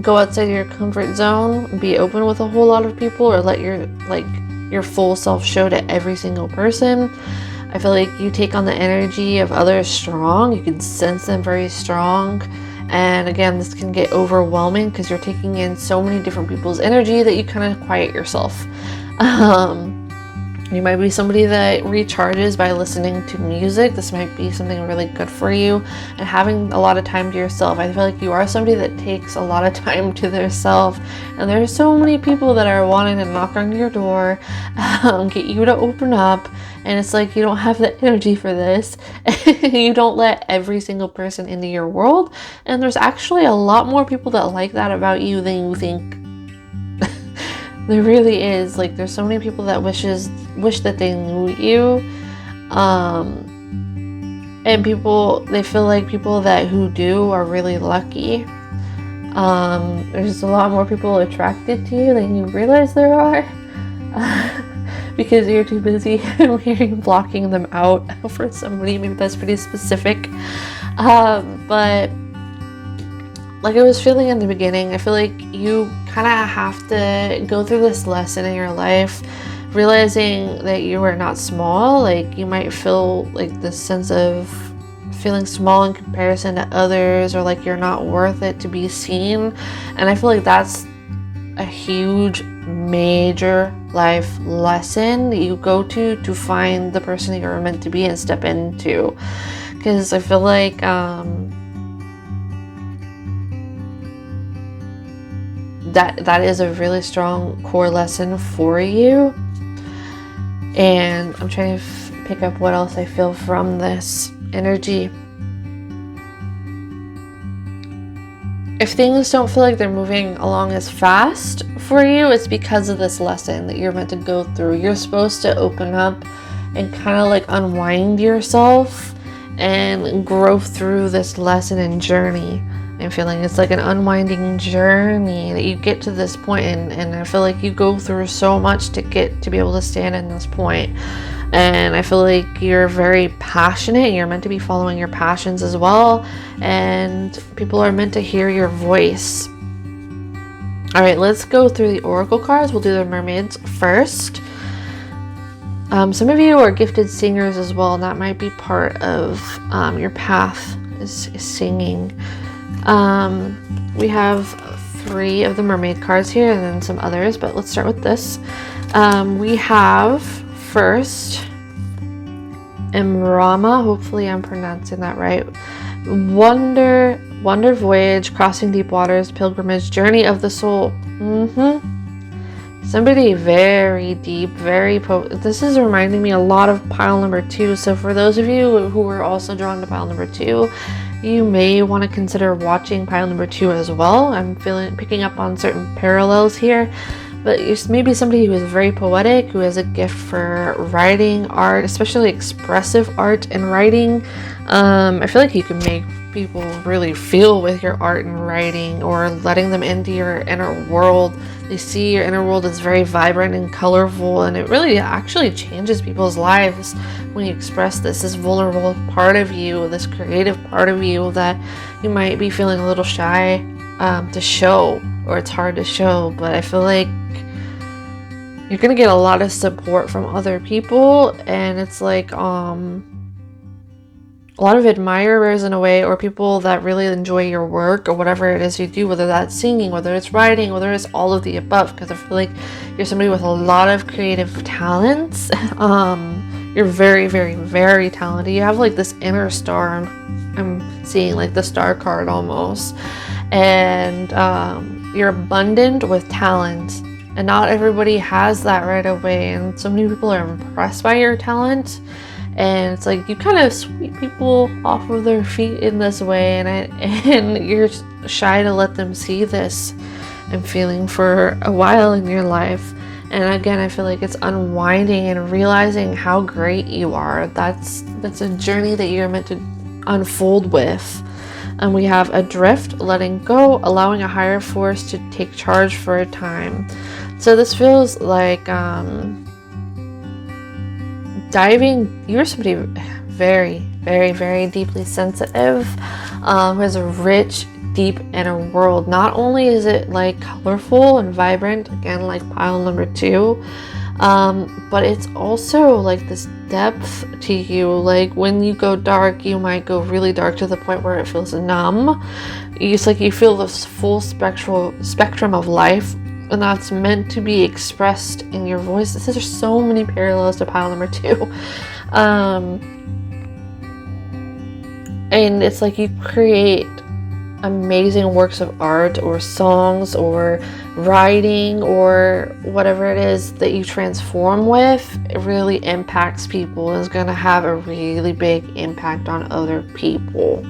go outside your comfort zone, be open with a whole lot of people, or let your full self show to every single person. I feel like you take on the energy of others strong. You can sense them very strong. And again, this can get overwhelming because you're taking in so many different people's energy that you kind of quiet yourself. You might be somebody that recharges by listening to music. This might be something really good for you, and having a lot of time to yourself. I feel like you are somebody that takes a lot of time to themselves, and there's so many people that are wanting to knock on your door, get you to open up, and it's like you don't have the energy for this. You don't let every single person into your world, and there's actually a lot more people that like that about you than you think. There really is. Like, there's so many people that wish that they knew you, and they feel like people who do are really lucky. There's a lot more people attracted to you than you realize there are, because you're too busy blocking them out for somebody. Maybe that's pretty specific, but like I was feeling in the beginning, I feel like you kind of have to go through this lesson in your life, realizing that you are not small. Like, you might feel like this sense of feeling small in comparison to others, or like you're not worth it to be seen. And I feel like that's a huge, major life lesson that you go to find the person that you're meant to be and step into. Because I feel like that is a really strong core lesson for you. And I'm trying to pick up what else I feel from this energy. If things don't feel like they're moving along as fast for you, it's because of this lesson that you're meant to go through. You're supposed to open up and kind of like unwind yourself and grow through this lesson and journey. I'm feeling it's like an unwinding journey that you get to this point, and I feel like you go through so much to get to be able to stand in this point. And I feel like you're very passionate. You're meant to be following your passions as well, and people are meant to hear your voice. All right, let's go through the oracle cards. We'll do the mermaids first. Some of you are gifted singers as well, and that might be part of your path is singing. We have 3 of the mermaid cards here, and then some others, but let's start with this. We have first Imrama, hopefully I'm pronouncing that right. Wonder voyage, crossing deep waters, pilgrimage, journey of the soul. Somebody very deep, very potent. This is reminding me a lot of pile number 2. So for those of you who were also drawn to pile number 2, you may want to consider watching pile number 2 as well. I'm picking up on certain parallels here, but you're maybe somebody who is very poetic, who has a gift for writing, art, especially expressive art and writing. I feel like you can make people really feel with your art and writing, or letting them into your inner world. They see your inner world as very vibrant and colorful, and it really actually changes people's lives when you express this vulnerable part of you, this creative part of you that you might be feeling a little shy to show, or it's hard to show. But I feel like you're gonna get a lot of support from other people, and it's like a lot of admirers in a way, or people that really enjoy your work or whatever it is you do, whether that's singing, whether it's writing, whether it's all of the above, because I feel like you're somebody with a lot of creative talents. You're very, very, very talented. You have like this inner star. I'm seeing like the star card almost. And you're abundant with talent. And not everybody has that right away. And so many people are impressed by your talent. And it's like you kind of sweep people off of their feet in this way, and you're shy to let them see this and feeling for a while in your life. And again, I feel like it's unwinding and realizing how great you are. That's a journey that you're meant to unfold with. And we have adrift, letting go, allowing a higher force to take charge for a time. So this feels like you're somebody very, very, very deeply sensitive, who has a rich, deep inner world. Not only is it like colorful and vibrant, again like pile number 2, but it's also like this depth to you. Like when you go dark, you might go really dark to the point where it feels numb. It's like you feel this full spectrum of life, and that's meant to be expressed in your voice. There's so many parallels to pile number 2. And it's like you create amazing works of art or songs or writing or whatever it is that you transform with. It really impacts people and is going to have a really big impact on other people.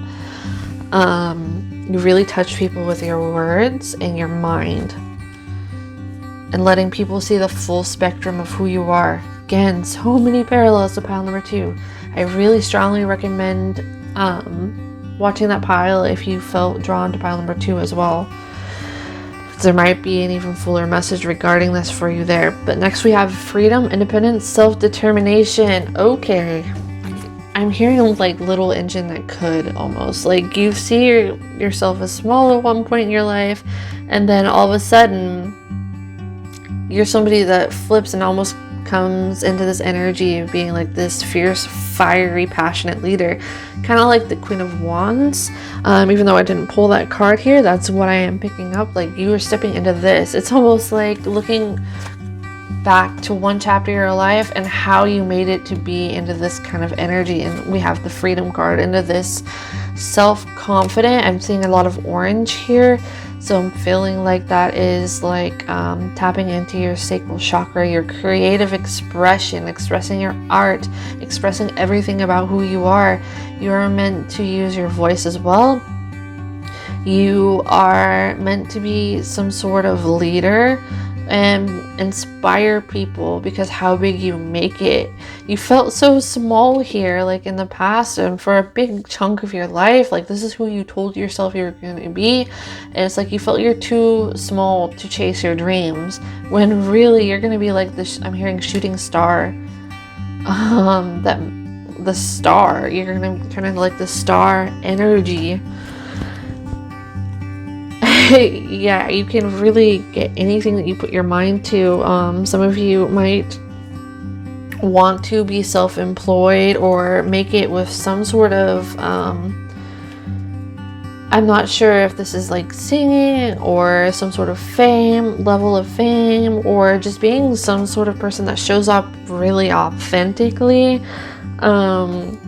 You really touch people with your words and your mind, and letting people see the full spectrum of who you are. Again, so many parallels to pile number 2. I really strongly recommend watching that pile if you felt drawn to pile number 2 as well. There might be an even fuller message regarding this for you there. But next we have freedom, independence, self-determination. Okay. I'm hearing like little engine that could, almost. Like you see yourself as small at one point in your life, and then all of a sudden you're somebody that flips and almost comes into this energy of being like this fierce, fiery, passionate leader, kind of like the Queen of Wands. Even though I didn't pull that card here, that's what I am picking up. Like you are stepping into this. It's almost like looking back to one chapter of your life and how you made it to be into this kind of energy. And we have the Freedom card, into this self-confident. I'm seeing a lot of orange here. So I'm feeling like that is like tapping into your sacral chakra, your creative expression, expressing your art, expressing everything about who you are. You are meant to use your voice as well. You are meant to be some sort of leader and inspire people, because how big you make it. You felt so small here, like in the past, and for a big chunk of your life, like this is who you told yourself you were going to be, and it's like you felt you're too small to chase your dreams, when really you're going to be like this. I'm hearing shooting star, that the star, you're going to turn into like the star energy. Yeah, you can really get anything that you put your mind to. Some of you might want to be self-employed or make it with some sort of I'm not sure if this is like singing or some sort of level of fame, or just being some sort of person that shows up really authentically and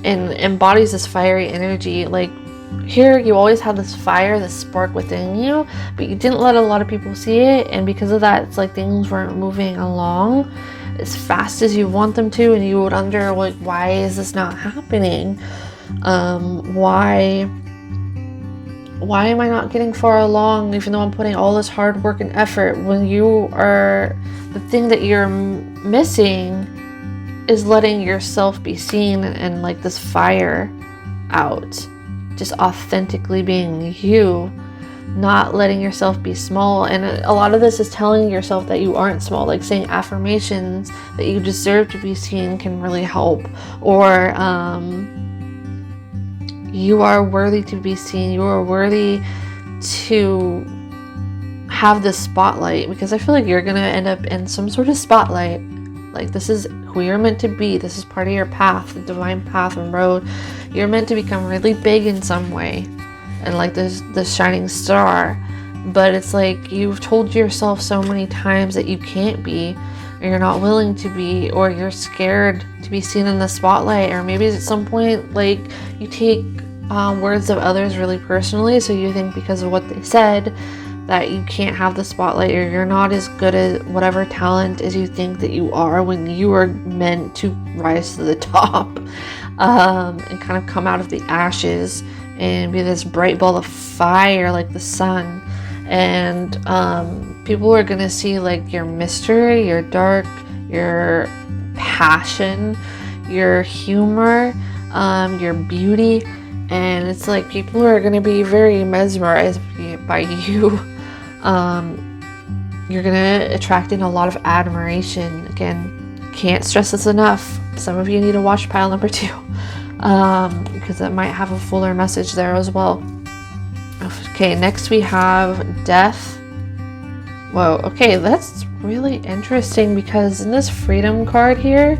embodies this fiery energy. Like here you always had this fire, this spark within you, but you didn't let a lot of people see it, and because of that, it's like things weren't moving along as fast as you want them to, and you would wonder, like, why is this not happening? Why am I not getting far along even though I'm putting all this hard work and effort, when you are, the thing that you're missing is letting yourself be seen and like this fire out, just authentically being you, not letting yourself be small. And a lot of this is telling yourself that you aren't small, like saying affirmations that you deserve to be seen can really help, or you are worthy to be seen, you are worthy to have this spotlight, because I feel like you're gonna end up in some sort of spotlight. Like, this is who you're meant to be, this is part of your path, the divine path and road. You're meant to become really big in some way, and like this shining star. But it's like you've told yourself so many times that you can't be, or you're not willing to be, or you're scared to be seen in the spotlight. Or maybe at some point, like, you take words of others really personally, so you think because of what they said that you can't have the spotlight, or you're not as good at whatever talent as you think that you are, when you are meant to rise to the top, and kind of come out of the ashes and be this bright ball of fire like the sun. And people are gonna see like your mystery, your dark, your passion, your humor, your beauty. And it's like people are going to be very mesmerized by you. You're going to attract in a lot of admiration. Again, can't stress this enough. Some of you need to watch pile number 2, because it might have a fuller message there as well. Okay, next we have death. Whoa, okay, that's really interesting, because in this freedom card here,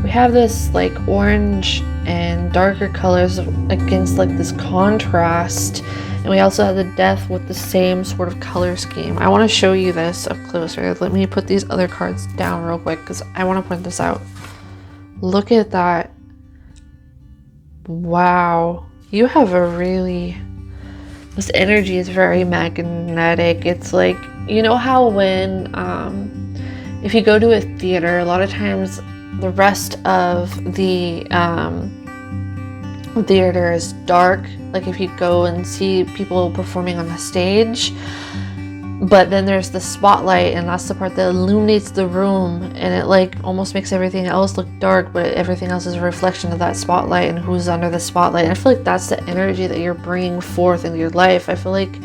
we have this like orange and darker colors against like this contrast, and we also have the death with the same sort of color scheme. I want to show you this up closer. Let me put these other cards down real quick because I want to point this out. Look at that. Wow, you have a really, this energy is very magnetic. It's like, you know how when if you go to a theater, a lot of times the rest of the theater is dark, like if you go and see people performing on the stage, but then there's the spotlight, and that's the part that illuminates the room, and it like almost makes everything else look dark, but everything else is a reflection of that spotlight and who's under the spotlight. And I feel like that's the energy that you're bringing forth in your life. I feel like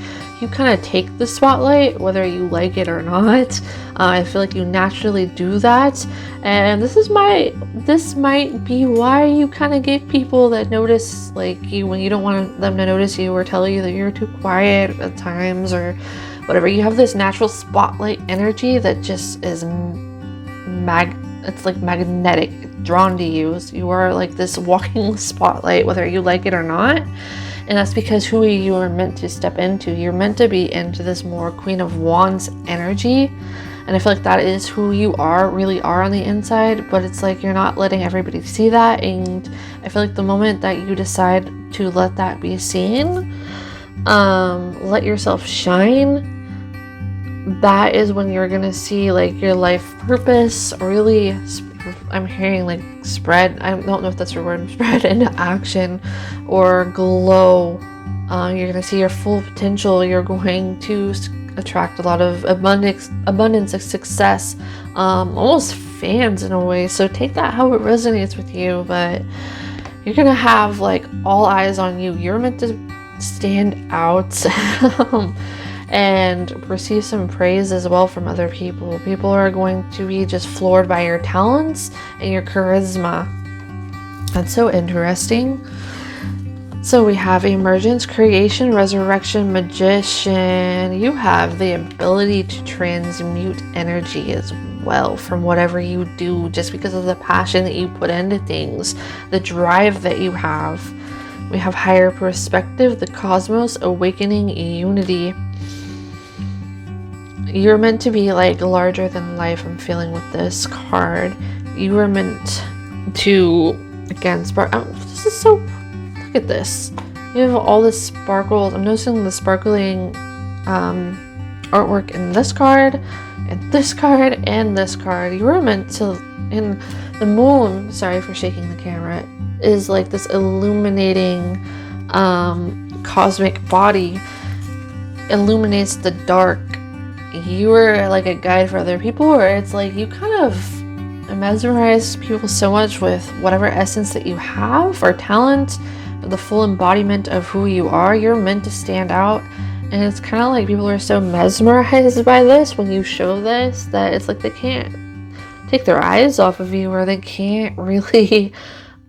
you kind of take the spotlight whether you like it or not. I feel like you naturally do that, and this might be why you kind of get people that notice like you when you don't want them to notice you, or tell you that you're too quiet at times or whatever. You have this natural spotlight energy that just is it's like magnetic, drawn to you. So you are like this walking spotlight whether you like it or not. And that's because who you are meant to step into. You're meant to be into this more Queen of Wands energy. And I feel like that is who you really are on the inside. But it's like you're not letting everybody see that. And I feel like the moment that you decide to let that be seen, let yourself shine, that is when you're gonna see like your life purpose really, I'm hearing like spread, I don't know if that's your word, spread into action or glow. You're gonna see your full potential. You're going to attract a lot of abundance of success, almost fans in a way. So take that how it resonates with you, but you're gonna have like all eyes on you. You're meant to stand out and receive some praise as well from other people. People are going to be just floored by your talents and your charisma. That's so interesting. So we have emergence, creation, resurrection, magician. You have the ability to transmute energy as well from whatever you do, just because of the passion that you put into things, the drive that you have. We have higher perspective, the cosmos, awakening, unity. You're meant to be like larger than life. I'm feeling with this card. You were meant to, again, spark. This is so, look at this. You have all this sparkles. I'm noticing the sparkling artwork in this card, and this card, and this card. You were meant to, and The moon, sorry for shaking the camera, is like this illuminating cosmic body, illuminates the dark. You are like a guide for other people, or it's like you kind of mesmerize people so much with whatever essence that you have or talent, the full embodiment of who you are. You're meant to stand out, and it's kind of like people are so mesmerized by this when you show this that it's like they can't take their eyes off of you, or they can't really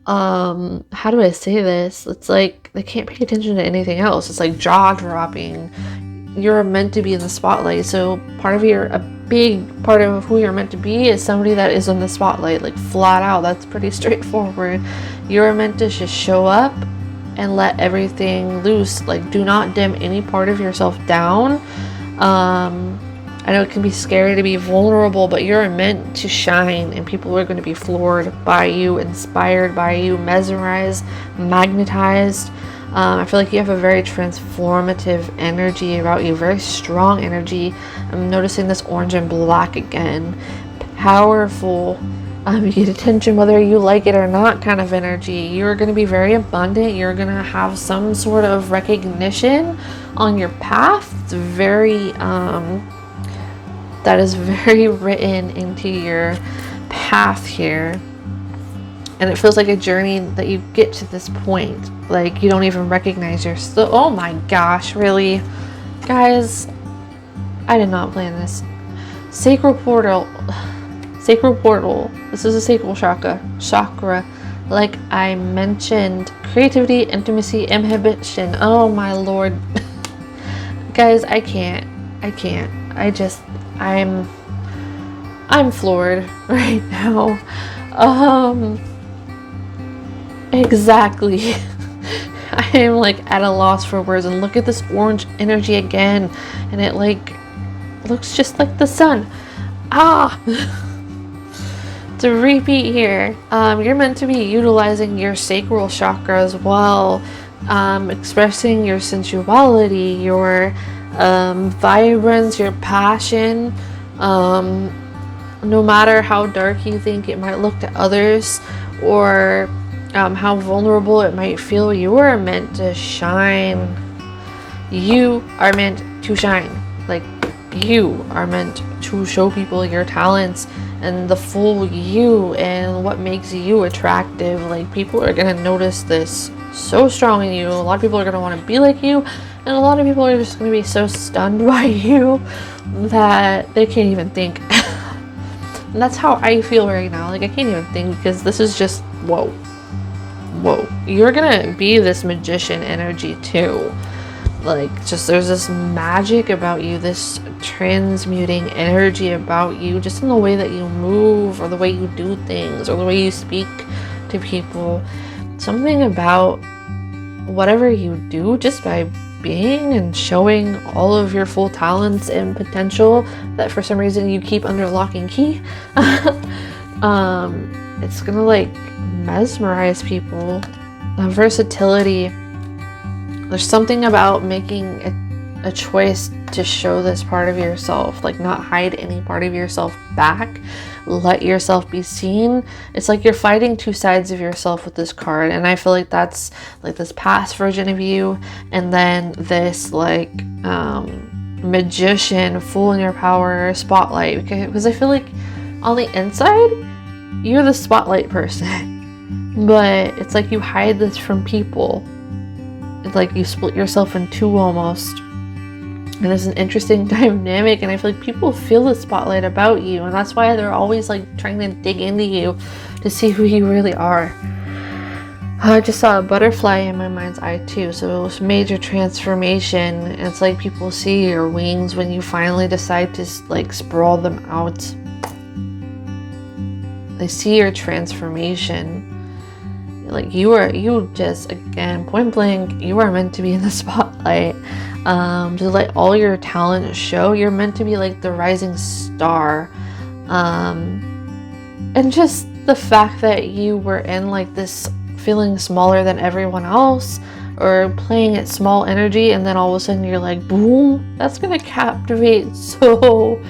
how do I say this? It's like they can't pay attention to anything else. It's like jaw dropping. You're meant to be in the spotlight, so a big part of who you're meant to be is somebody that is in the spotlight, like flat out. That's pretty straightforward. You're meant to just show up and let everything loose. Like, do not dim any part of yourself down. I know it can be scary to be vulnerable, but you're meant to shine, and people are going to be floored by you, inspired by you, mesmerized, magnetized. I feel like you have a very transformative energy about you, very strong energy. I'm noticing this orange and black again. Powerful. You get attention whether you like it or not kind of energy. You're going to be very abundant. You're going to have some sort of recognition on your path. It's very, that is very written into your path here. And it feels like a journey that you get to this point. Like, you don't even recognize yourself. Oh my gosh, really? Guys, I did not plan this. Sacral portal. This is a sacral chakra. Like I mentioned, creativity, intimacy, inhibition. Oh my lord. Guys, I can't. I'm floored right now. Exactly. I am like at a loss for words, and look at this orange energy again, and it like looks just like the sun. To repeat here, you're meant to be utilizing your sacral chakra as well, expressing your sensuality, your vibrance, your passion, no matter how dark you think it might look to others, or how vulnerable it might feel. You are meant to shine. You are meant to shine. Like, you are meant to show people your talents and the full you and what makes you attractive. Like, people are gonna notice this so strong in you. A lot of people are gonna want to be like you, and a lot of people are just gonna be so stunned by you that they can't even think. And that's how I feel right now. Like, I can't even think, because this is just whoa. You're gonna be this magician energy too. Like, just there's this magic about you, this transmuting energy about you, just in the way that you move, or the way you do things, or the way you speak to people. Something about whatever you do, just by being and showing all of your full talents and potential that for some reason you keep under lock and key. It's gonna like mesmerize people. Versatility. There's something about making a choice to show this part of yourself, like not hide any part of yourself back, let yourself be seen. It's like you're fighting two sides of yourself with this card, and I feel like that's like this past version of you, and then this like magician, full in your power, spotlight, because I feel like on the inside you're the spotlight person, but it's like you hide this from people. It's like you split yourself in two almost. And it's an interesting dynamic, and I feel like people feel the spotlight about you, and that's why they're always like trying to dig into you to see who you really are. I just saw a butterfly in my mind's eye too, so it was major transformation. And it's like people see your wings when you finally decide to like sprawl them out. They see your transformation. Like you just, again, point blank, you are meant to be in the spotlight. To let all your talent show. You're meant to be like the rising star. And just the fact that you were in like this feeling smaller than everyone else, or playing at small energy, and then all of a sudden you're like boom, that's gonna captivate so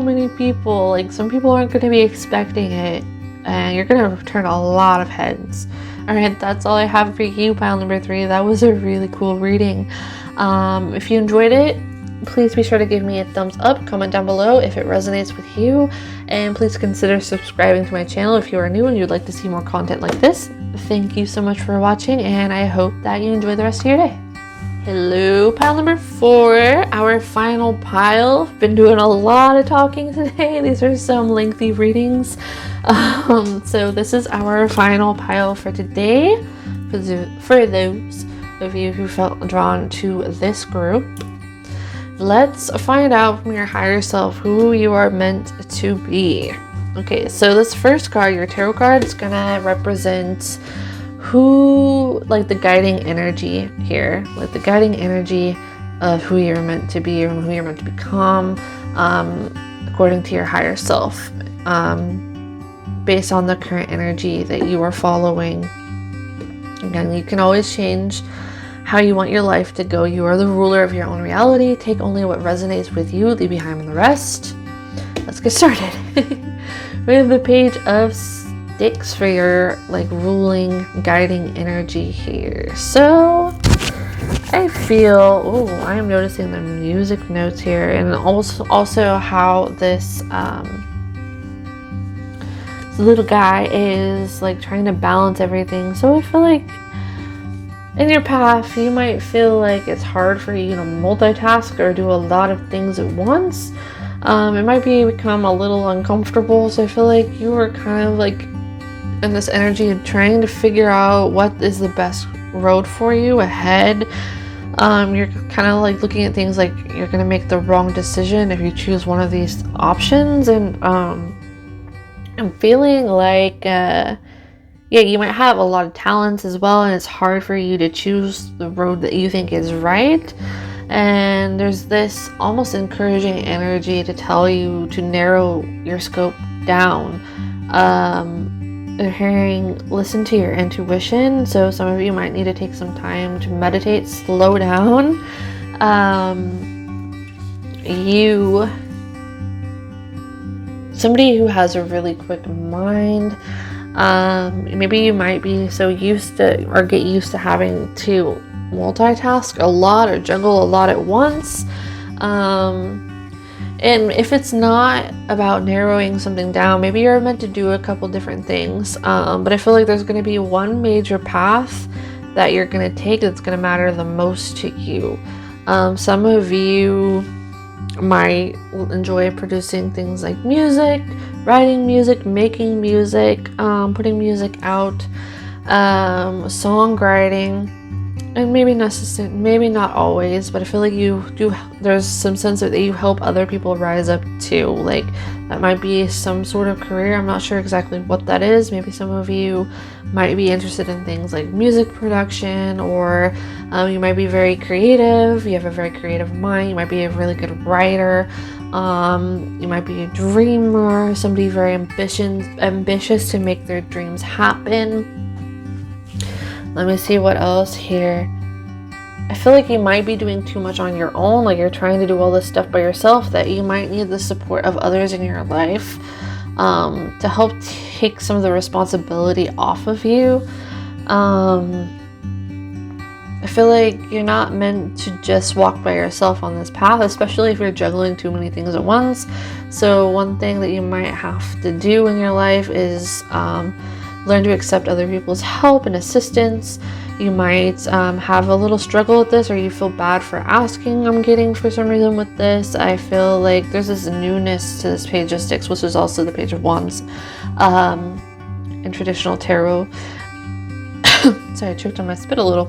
many people. Like, some people aren't gonna be expecting it. and you're gonna turn a lot of heads. All right, that's all I have for you, pile number 3. That was a really cool reading. If you enjoyed it, please be sure to give me a thumbs up, comment down below if it resonates with you, and please consider subscribing to my channel if you are new and you'd like to see more content like this. Thank you so much for watching, and I hope that you enjoy the rest of your day. Hello, pile number 4, our final pile. Been doing a lot of talking today. These are some lengthy readings. So this is our final pile for today. For those of you who felt drawn to this group, let's find out from your higher self who you are meant to be. Okay, so this first card, your tarot card, is gonna represent who, like the guiding energy here, like the guiding energy of who you're meant to be and who you're meant to become, according to your higher self, based on the current energy that you are following. Again, you can always change how you want your life to go. You are the ruler of your own reality. Take only what resonates with you, leave behind the rest. Let's get started. We have the Page of Sticks for your like ruling, guiding energy here. So I feel, oh, I am noticing the music notes here, and also how this little guy is like trying to balance everything. So I feel like in your path, you might feel like it's hard for you to multitask or do a lot of things at once. It might become a little uncomfortable. So I feel like you are kind of like in this energy of trying to figure out what is the best road for you ahead. You're kind of like looking at things like you're going to make the wrong decision if you choose one of these options. And I'm feeling like, yeah, you might have a lot of talents as well, and it's hard for you to choose the road that you think is right. And there's this almost encouraging energy to tell you to narrow your scope down. Listen to your intuition. So some of you might need to take some time to meditate, slow down. Somebody who has a really quick mind. Maybe you might be so used to, or get used to having to multitask a lot or juggle a lot at once. And if it's not about narrowing something down, maybe you're meant to do a couple different things. But I feel like there's going to be one major path that you're going to take that's going to matter the most to you. Some of you might enjoy producing things like music, writing music, making music, putting music out, songwriting, and maybe not always, but I feel like you do. There's some sense that you help other people rise up too. Like that might be some sort of career. I'm not sure exactly what that is. Maybe some of you might be interested in things like music production, or you might be very creative. You have a very creative mind. You might be a really good writer. You might be a dreamer, somebody very ambitious to make their dreams happen. Let me see what else here. I feel like you might be doing too much on your own, like you're trying to do all this stuff by yourself, that you might need the support of others in your life to help take some of the responsibility off of you. I feel like you're not meant to just walk by yourself on this path, especially if you're juggling too many things at once. So one thing that you might have to do in your life is learn to accept other people's help and assistance. You might have a little struggle with this, or you feel bad for asking. I'm getting for some reason with this. I feel like there's this newness to this Page of Sticks, which is also the Page of Wands in traditional tarot. Sorry, I choked on my spit a little.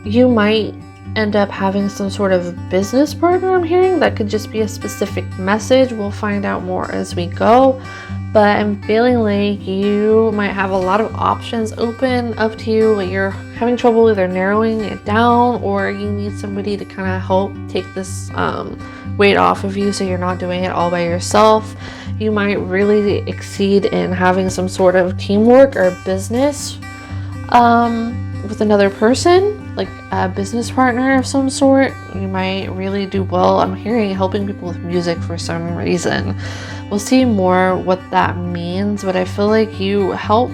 You might end up having some sort of business partner, I'm hearing. That could just be a specific message. We'll find out more as we go. But I'm feeling like you might have a lot of options open up to you, but you're having trouble either narrowing it down, or you need somebody to kind of help take this weight off of you so you're not doing it all by yourself. You might really exceed in having some sort of teamwork or business with another person. like a business partner of some sort. You might really do well. I'm hearing helping people with music for some reason. We'll see more what that means, but I feel like you help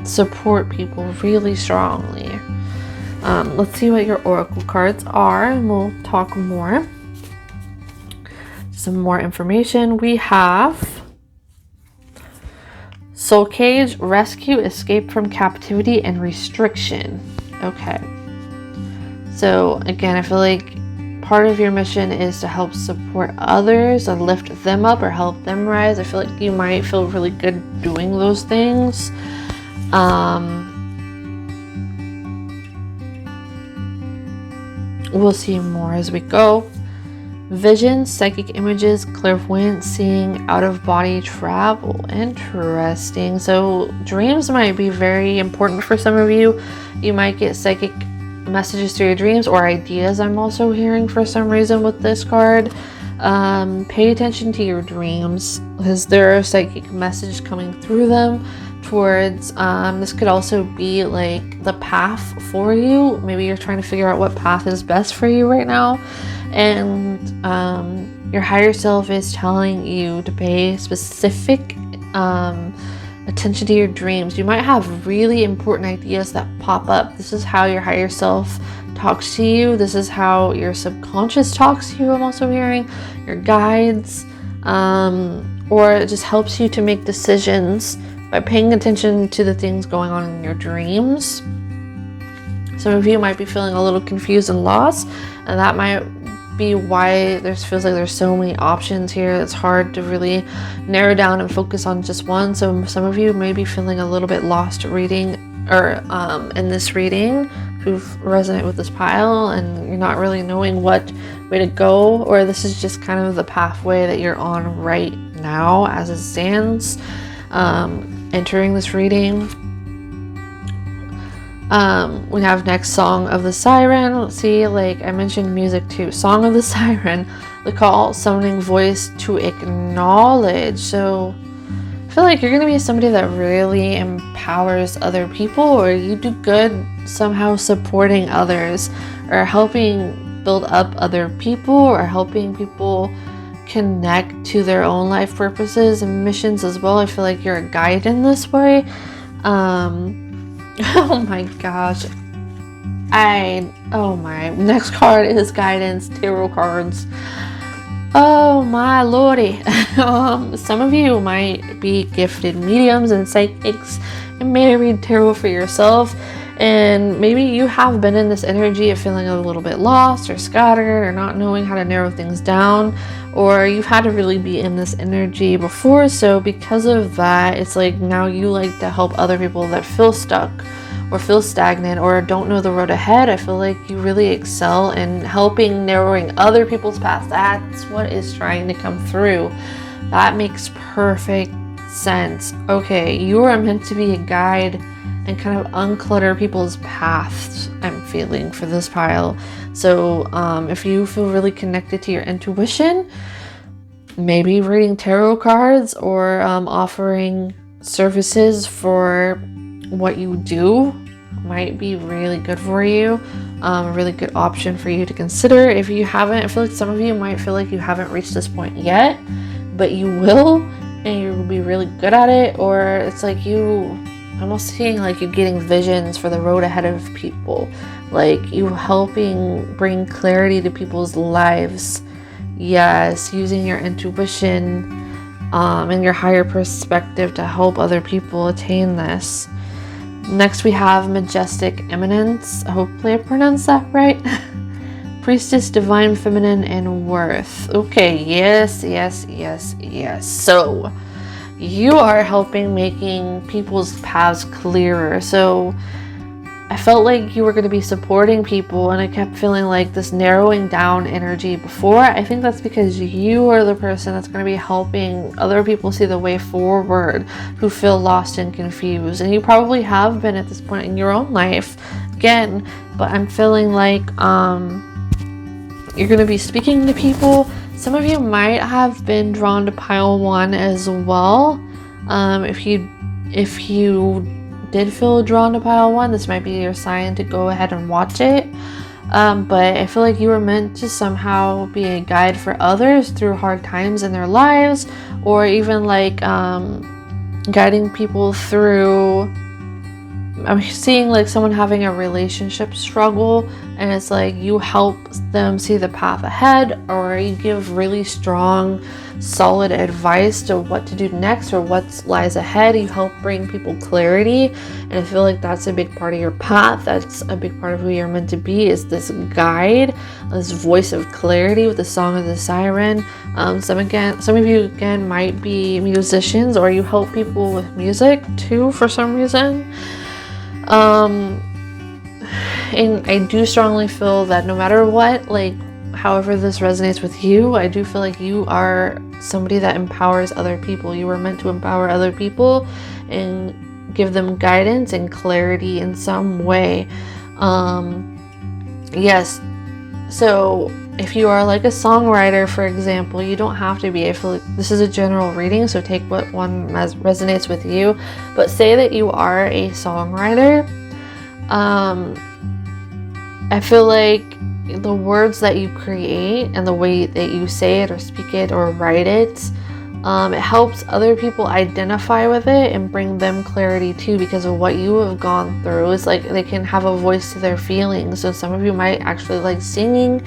support people really strongly. Let's see what your oracle cards are, and we'll talk more. Some more information. We have Soul Cage, rescue, escape from captivity, and restriction. Okay. So again, I feel like part of your mission is to help support others and lift them up or help them rise. I feel like you might feel really good doing those things. We'll see more as we go. Visions, psychic images, clairvoyant seeing, out-of-body travel. Interesting. So dreams might be very important for some of you. You might get psychic messages through your dreams or ideas. I'm also hearing for some reason with this card. Pay attention to your dreams because there are psychic messages coming through them towards this could also be like the path for you. Maybe you're trying to figure out what path is best for you right now, and your higher self is telling you to pay specific attention to your dreams. You might have really important ideas that pop up. This is how your higher self talks to you. This is how your subconscious talks to you. I'm also hearing your guides, or it just helps you to make decisions by paying attention to the things going on in your dreams. Some of you might be feeling a little confused and lost, and that might be why feels like there's so many options here. It's hard to really narrow down and focus on just one. So some of you may be feeling a little bit lost reading or in this reading, who resonate with this pile, and you're not really knowing what way to go, or this is just kind of the pathway that you're on right now as it stands. Entering this reading, we have next Song of the Siren. Let's see, like I mentioned music too. Song of the Siren, the call, summoning voice to acknowledge. So I feel like you're going to be somebody that really empowers other people, or you do good somehow supporting others or helping build up other people or helping people connect to their own life purposes and missions as well. I feel like you're a guide in this way. Oh my gosh. My next card is guidance tarot cards. Oh my lordy. Some of you might be gifted mediums and psychics and may read tarot for yourself. And maybe you have been in this energy of feeling a little bit lost or scattered or not knowing how to narrow things down, or you've had to really be in this energy before. So because of that, it's like now you like to help other people that feel stuck or feel stagnant or don't know the road ahead. I feel like you really excel in helping narrowing other people's paths. That's what is trying to come through. That makes perfect sense. Okay, you are meant to be a guide and kind of unclutter people's paths, I'm feeling, for this pile. So if you feel really connected to your intuition, maybe reading tarot cards or offering services for what you do might be really good for you. A really good option for you to consider. If you haven't, I feel like some of you might feel like you haven't reached this point yet, but you will, and you'll be really good at it. Or it's like I'm almost seeing like you getting visions for the road ahead of people, like you helping bring clarity to people's lives. Yes, using your intuition and your higher perspective to help other people attain this. Next we have Majestic Eminence. Hopefully I pronounced that right. Priestess, Divine Feminine, and Worth. Okay, yes. So you are helping making people's paths clearer. So I felt like you were going to be supporting people, and I kept feeling like this narrowing down energy before. I think that's because you are the person that's going to be helping other people see the way forward who feel lost and confused. And you probably have been at this point in your own life again, but I'm feeling like you're going to be speaking to people. Some of you might have been drawn to pile 1 as well. If you did feel drawn to pile 1, this might be your sign to go ahead and watch it. But I feel like you were meant to somehow be a guide for others through hard times in their lives, or even like guiding people through. I'm seeing like someone having a relationship struggle, and it's like you help them see the path ahead, or you give really strong, solid advice to what to do next or what lies ahead. You help bring people clarity, and I feel like that's a big part of your path. That's a big part of who you're meant to be, is this guide, this voice of clarity with the Song of the Siren. Some of you again might be musicians, or you help people with music too for some reason. And I do strongly feel that no matter what, like however this resonates with you, I do feel like you are somebody that empowers other people. You were meant to empower other people and give them guidance and clarity in some way. Yes, so if you are like a songwriter, for example, you don't have to be. I feel like this is a general reading, so take what one resonates with you. But say that you are a songwriter. I feel like the words that you create and the way that you say it or speak it or write it, it helps other people identify with it and bring them clarity too, because of what you have gone through. It's like they can have a voice to their feelings. So some of you might actually like singing,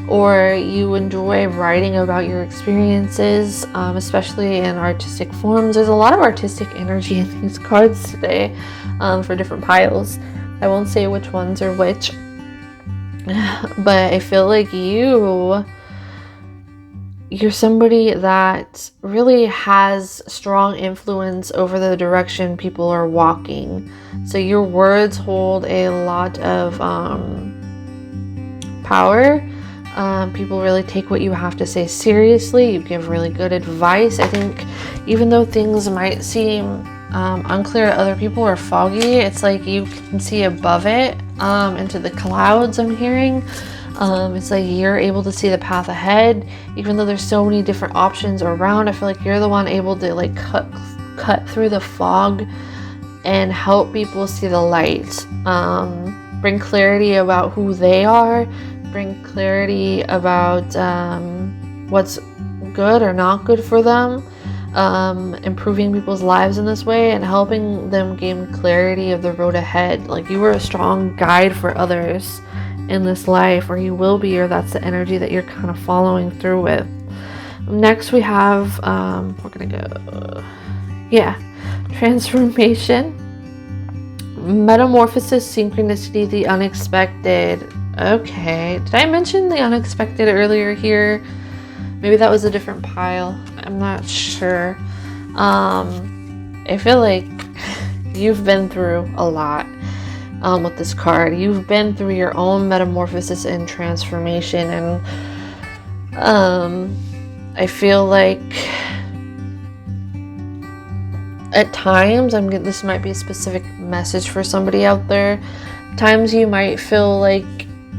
or you enjoy writing about your experiences, especially in artistic forms. There's a lot of artistic energy in these cards today, for different piles. I won't say which ones are which, but I feel like you're somebody that really has strong influence over the direction people are walking. So your words hold a lot of power. People really take what you have to say seriously. You give really good advice. I think even though things might seem unclear to other people or foggy, it's like you can see above it, into the clouds. I'm hearing it's like you're able to see the path ahead, even though there's so many different options around. I feel like you're the one able to like cut through the fog and help people see the light, bring clarity about who they are, bring clarity about what's good or not good for them, improving people's lives in this way and helping them gain clarity of the road ahead. Like you are a strong guide for others in this life, or you will be, or that's the energy that you're kind of following through with. Next we have we're gonna go transformation, metamorphosis, synchronicity, the unexpected. Okay, did I mention the unexpected earlier here? Maybe that was a different pile. I'm not sure. I feel like you've been through a lot with this card. You've been through your own metamorphosis and transformation, and I feel like at times, this might be a specific message for somebody out there. Times you might feel like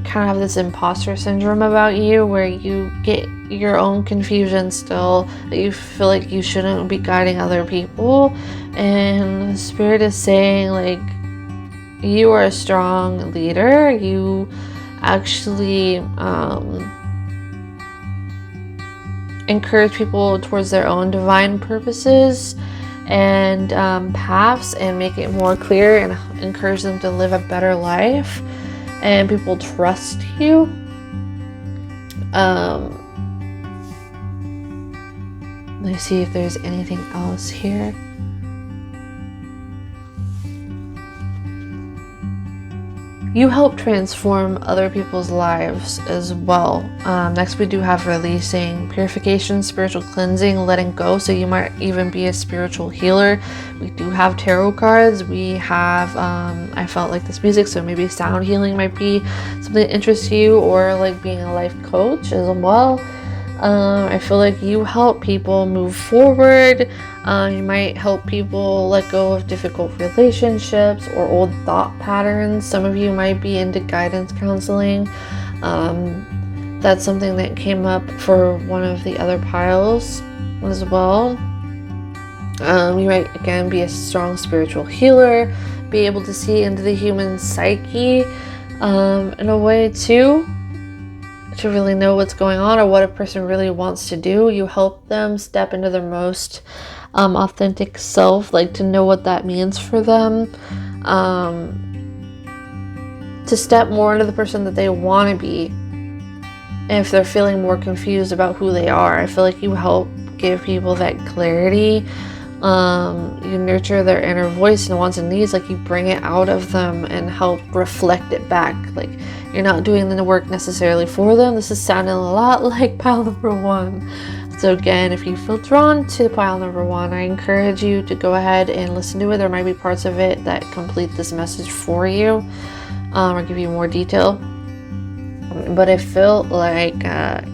kind of have this imposter syndrome about you, where you get your own confusion still, that you feel like you shouldn't be guiding other people, and the spirit is saying like you are a strong leader. You actually encourage people towards their own divine purposes and paths, and make it more clear and encourage them to live a better life, and people trust you. Let me see if there's anything else here. You help transform other people's lives as well. Next we do have releasing, purification, spiritual cleansing, letting go. So you might even be a spiritual healer. We do have tarot cards. We have, I felt like this music, so maybe sound healing might be something that interests you, or like being a life coach as well. I feel like you help people move forward. You might help people let go of difficult relationships or old thought patterns. Some of you might be into guidance counseling. That's something that came up for one of the other piles as well. You might again be a strong spiritual healer. be able to see into the human psyche in a way too, to really know what's going on or what a person really wants to do. You help them step into their most authentic self, like to know what that means for them, to step more into the person that they want to be. And if they're feeling more confused about who they are, I feel like you help give people that clarity. You nurture their inner voice and wants and needs, like you bring it out of them and help reflect it back. Like you're not doing the work necessarily for them. This is sounding a lot like pile number 1. So again, if you feel drawn to pile number 1, I encourage you to go ahead and listen to it. There might be parts of it that complete this message for you, or give you more detail. But I feel like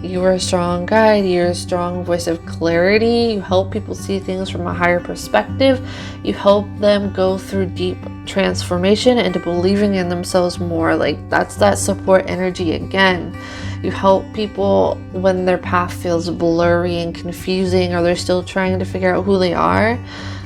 you are a strong guide, you're a strong voice of clarity, you help people see things from a higher perspective, you help them go through deep transformation into believing in themselves more. Like that's that support energy again. You help people when their path feels blurry and confusing, or they're still trying to figure out who they are.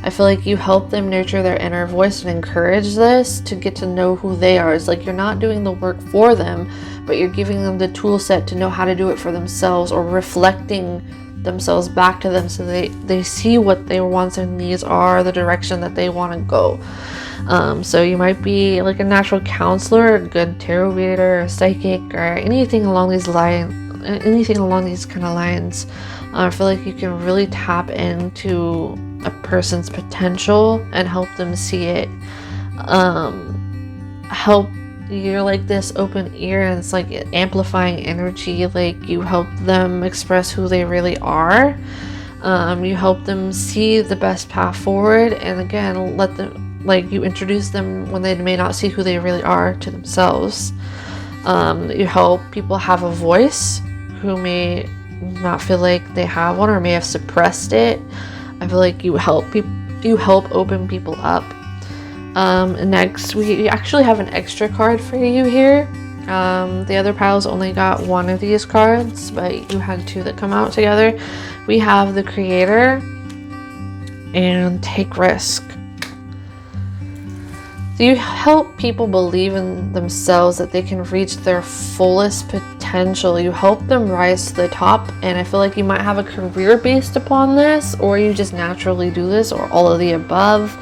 I feel like you help them nurture their inner voice and encourage this to get to know who they are. It's like you're not doing the work for them, but you're giving them the tool set to know how to do it for themselves, or reflecting themselves back to them so they see what their wants and needs are, the direction that they want to go. So you might be like a natural counselor, a good tarot reader, a psychic, or anything along these lines, kind of lines. I feel like you can really tap into a person's potential and help them see it. You're like this open ear, and it's like amplifying energy. Like you help them express who they really are. You help them see the best path forward, and again, let them, like you introduce them when they may not see who they really are to themselves. You help people have a voice who may not feel like they have one or may have suppressed it. I feel like you help open people up. Next, we actually have an extra card for you here. The other piles only got 1 of these cards, but you had 2 that come out together. We have the Creator and Take Risk. So you help people believe in themselves, that they can reach their fullest potential. You help them rise to the top, and I feel like you might have a career based upon this, or you just naturally do this, or all of the above.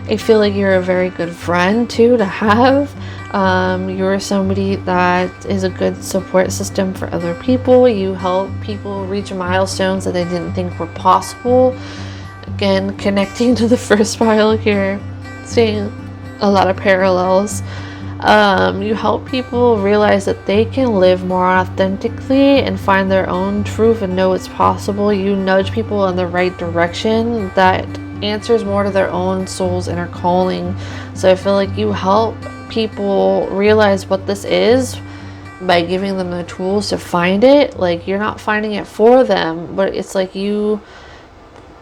I feel like you're a very good friend too to have. You're somebody that is a good support system for other people. You help people reach milestones that they didn't think were possible. Again, connecting to the first pile here, seeing a lot of parallels. You help people realize that they can live more authentically and find their own truth and know it's possible. You nudge people in the right direction that answers more to their own soul's inner calling. So I feel like you help people realize what this is by giving them the tools to find it. Like you're not finding it for them, but it's like you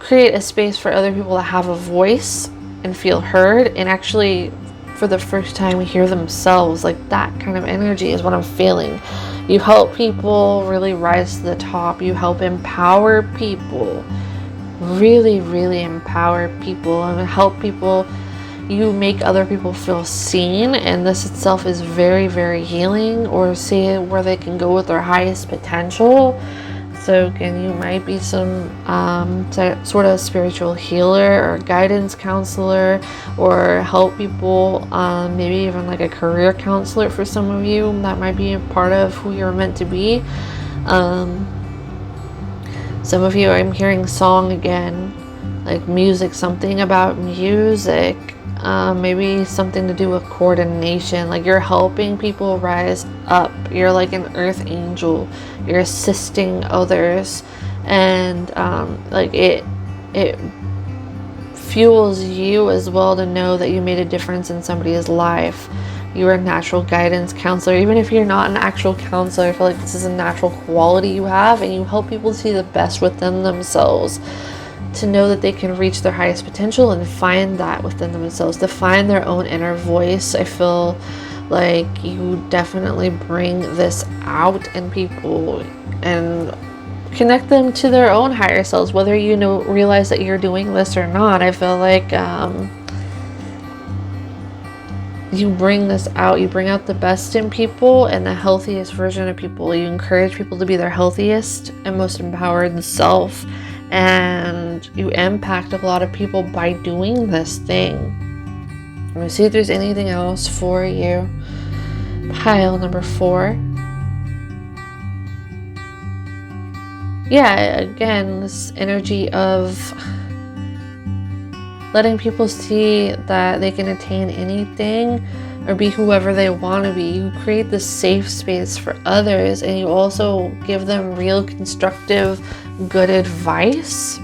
create a space for other people to have a voice and feel heard, and actually for the first time hear themselves. Like that kind of energy is what I'm feeling. You help people really rise to the top. You help empower people, really empower people, and help people. You make other people feel seen, and this itself is very healing, or see where they can go with their highest potential. So again, you might be some sort of spiritual healer or guidance counselor, or help people, maybe even like a career counselor for some of you. That might be a part of who you're meant to be. Some of you, I'm hearing song again, like music, something about music, maybe something to do with coordination. Like you're helping people rise up. You're like an earth angel. You're assisting others, and like it fuels you as well to know that you made a difference in somebody's life. You're a natural guidance counselor. Even if you're not an actual counselor, I feel like this is a natural quality you have, and you help people see the best within themselves, to know that they can reach their highest potential and find that within themselves, to find their own inner voice. I feel like you definitely bring this out in people and connect them to their own higher selves, whether you realize that you're doing this or not. I feel like you bring this out. You bring out the best in people and the healthiest version of people. You encourage people to be their healthiest and most empowered self. And you impact a lot of people by doing this thing. Let me see if there's anything else for you. Pile number 4. Yeah, again, this energy of letting people see that they can attain anything or be whoever they want to be. You create this safe space for others, and you also give them real constructive, good advice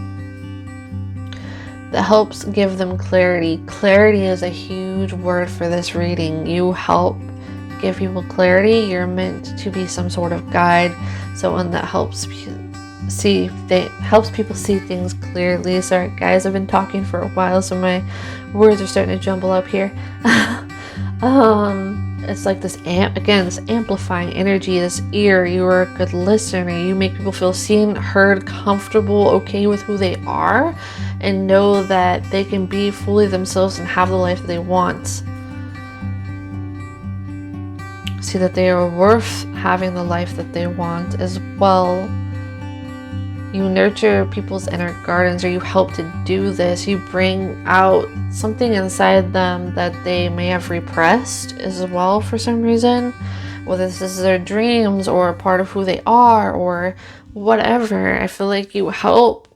that helps give them clarity. Clarity is a huge word for this reading. You help give people clarity. You're meant to be some sort of guide, someone that helps people see things clearly. Sorry guys, I've been talking for a while, so my words are starting to jumble up here. It's like this this amplifying energy, this ear. You are a good listener. You make people feel seen, heard, comfortable, okay with who they are, and know that they can be fully themselves and have the life that they want. See that they are worth having the life that they want as well. You nurture people's inner gardens, or you help to do this. You bring out something inside them that they may have repressed as well for some reason, whether this is their dreams or a part of who they are or whatever. I feel like you help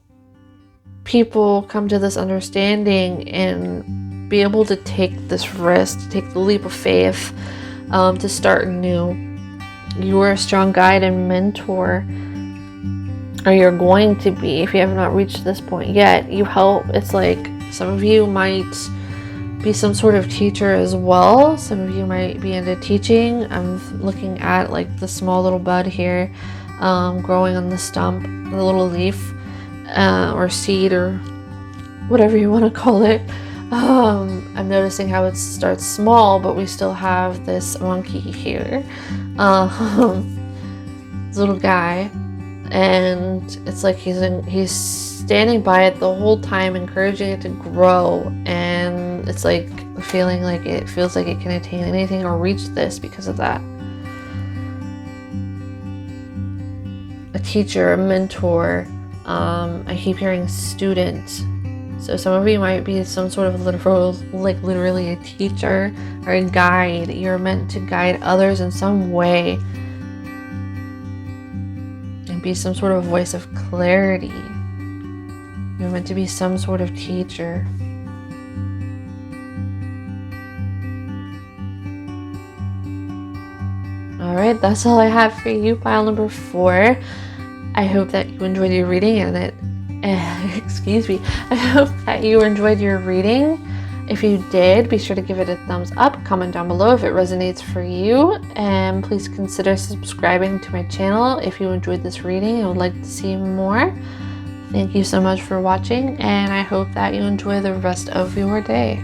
people come to this understanding and be able to take this risk, to take the leap of faith, to start new. You are a strong guide and mentor, or you're going to be if you have not reached this point yet. You help. It's like some of you might be some sort of teacher as well. Some of you might be into teaching. I'm looking at like the small little bud here, growing on the stump, the little leaf, or seed, or whatever you want to call it. I'm noticing how it starts small, but we still have this monkey here, this little guy. And it's like he's standing by it the whole time, encouraging it to grow. And it's like feeling like it feels like it can attain anything or reach this because of that. A teacher, a mentor. I keep hearing student. So some of you might be some sort of literally a teacher or a guide. You're meant to guide others in some way. Be some sort of voice of clarity. You're meant to be some sort of teacher. Alright, that's all I have for you, pile number 4. I hope that you enjoyed your reading and that I hope that you enjoyed your reading. If you did, be sure to give it a thumbs up, comment down below if it resonates for you, and please consider subscribing to my channel if you enjoyed this reading and would like to see more. Thank you so much for watching, and I hope that you enjoy the rest of your day.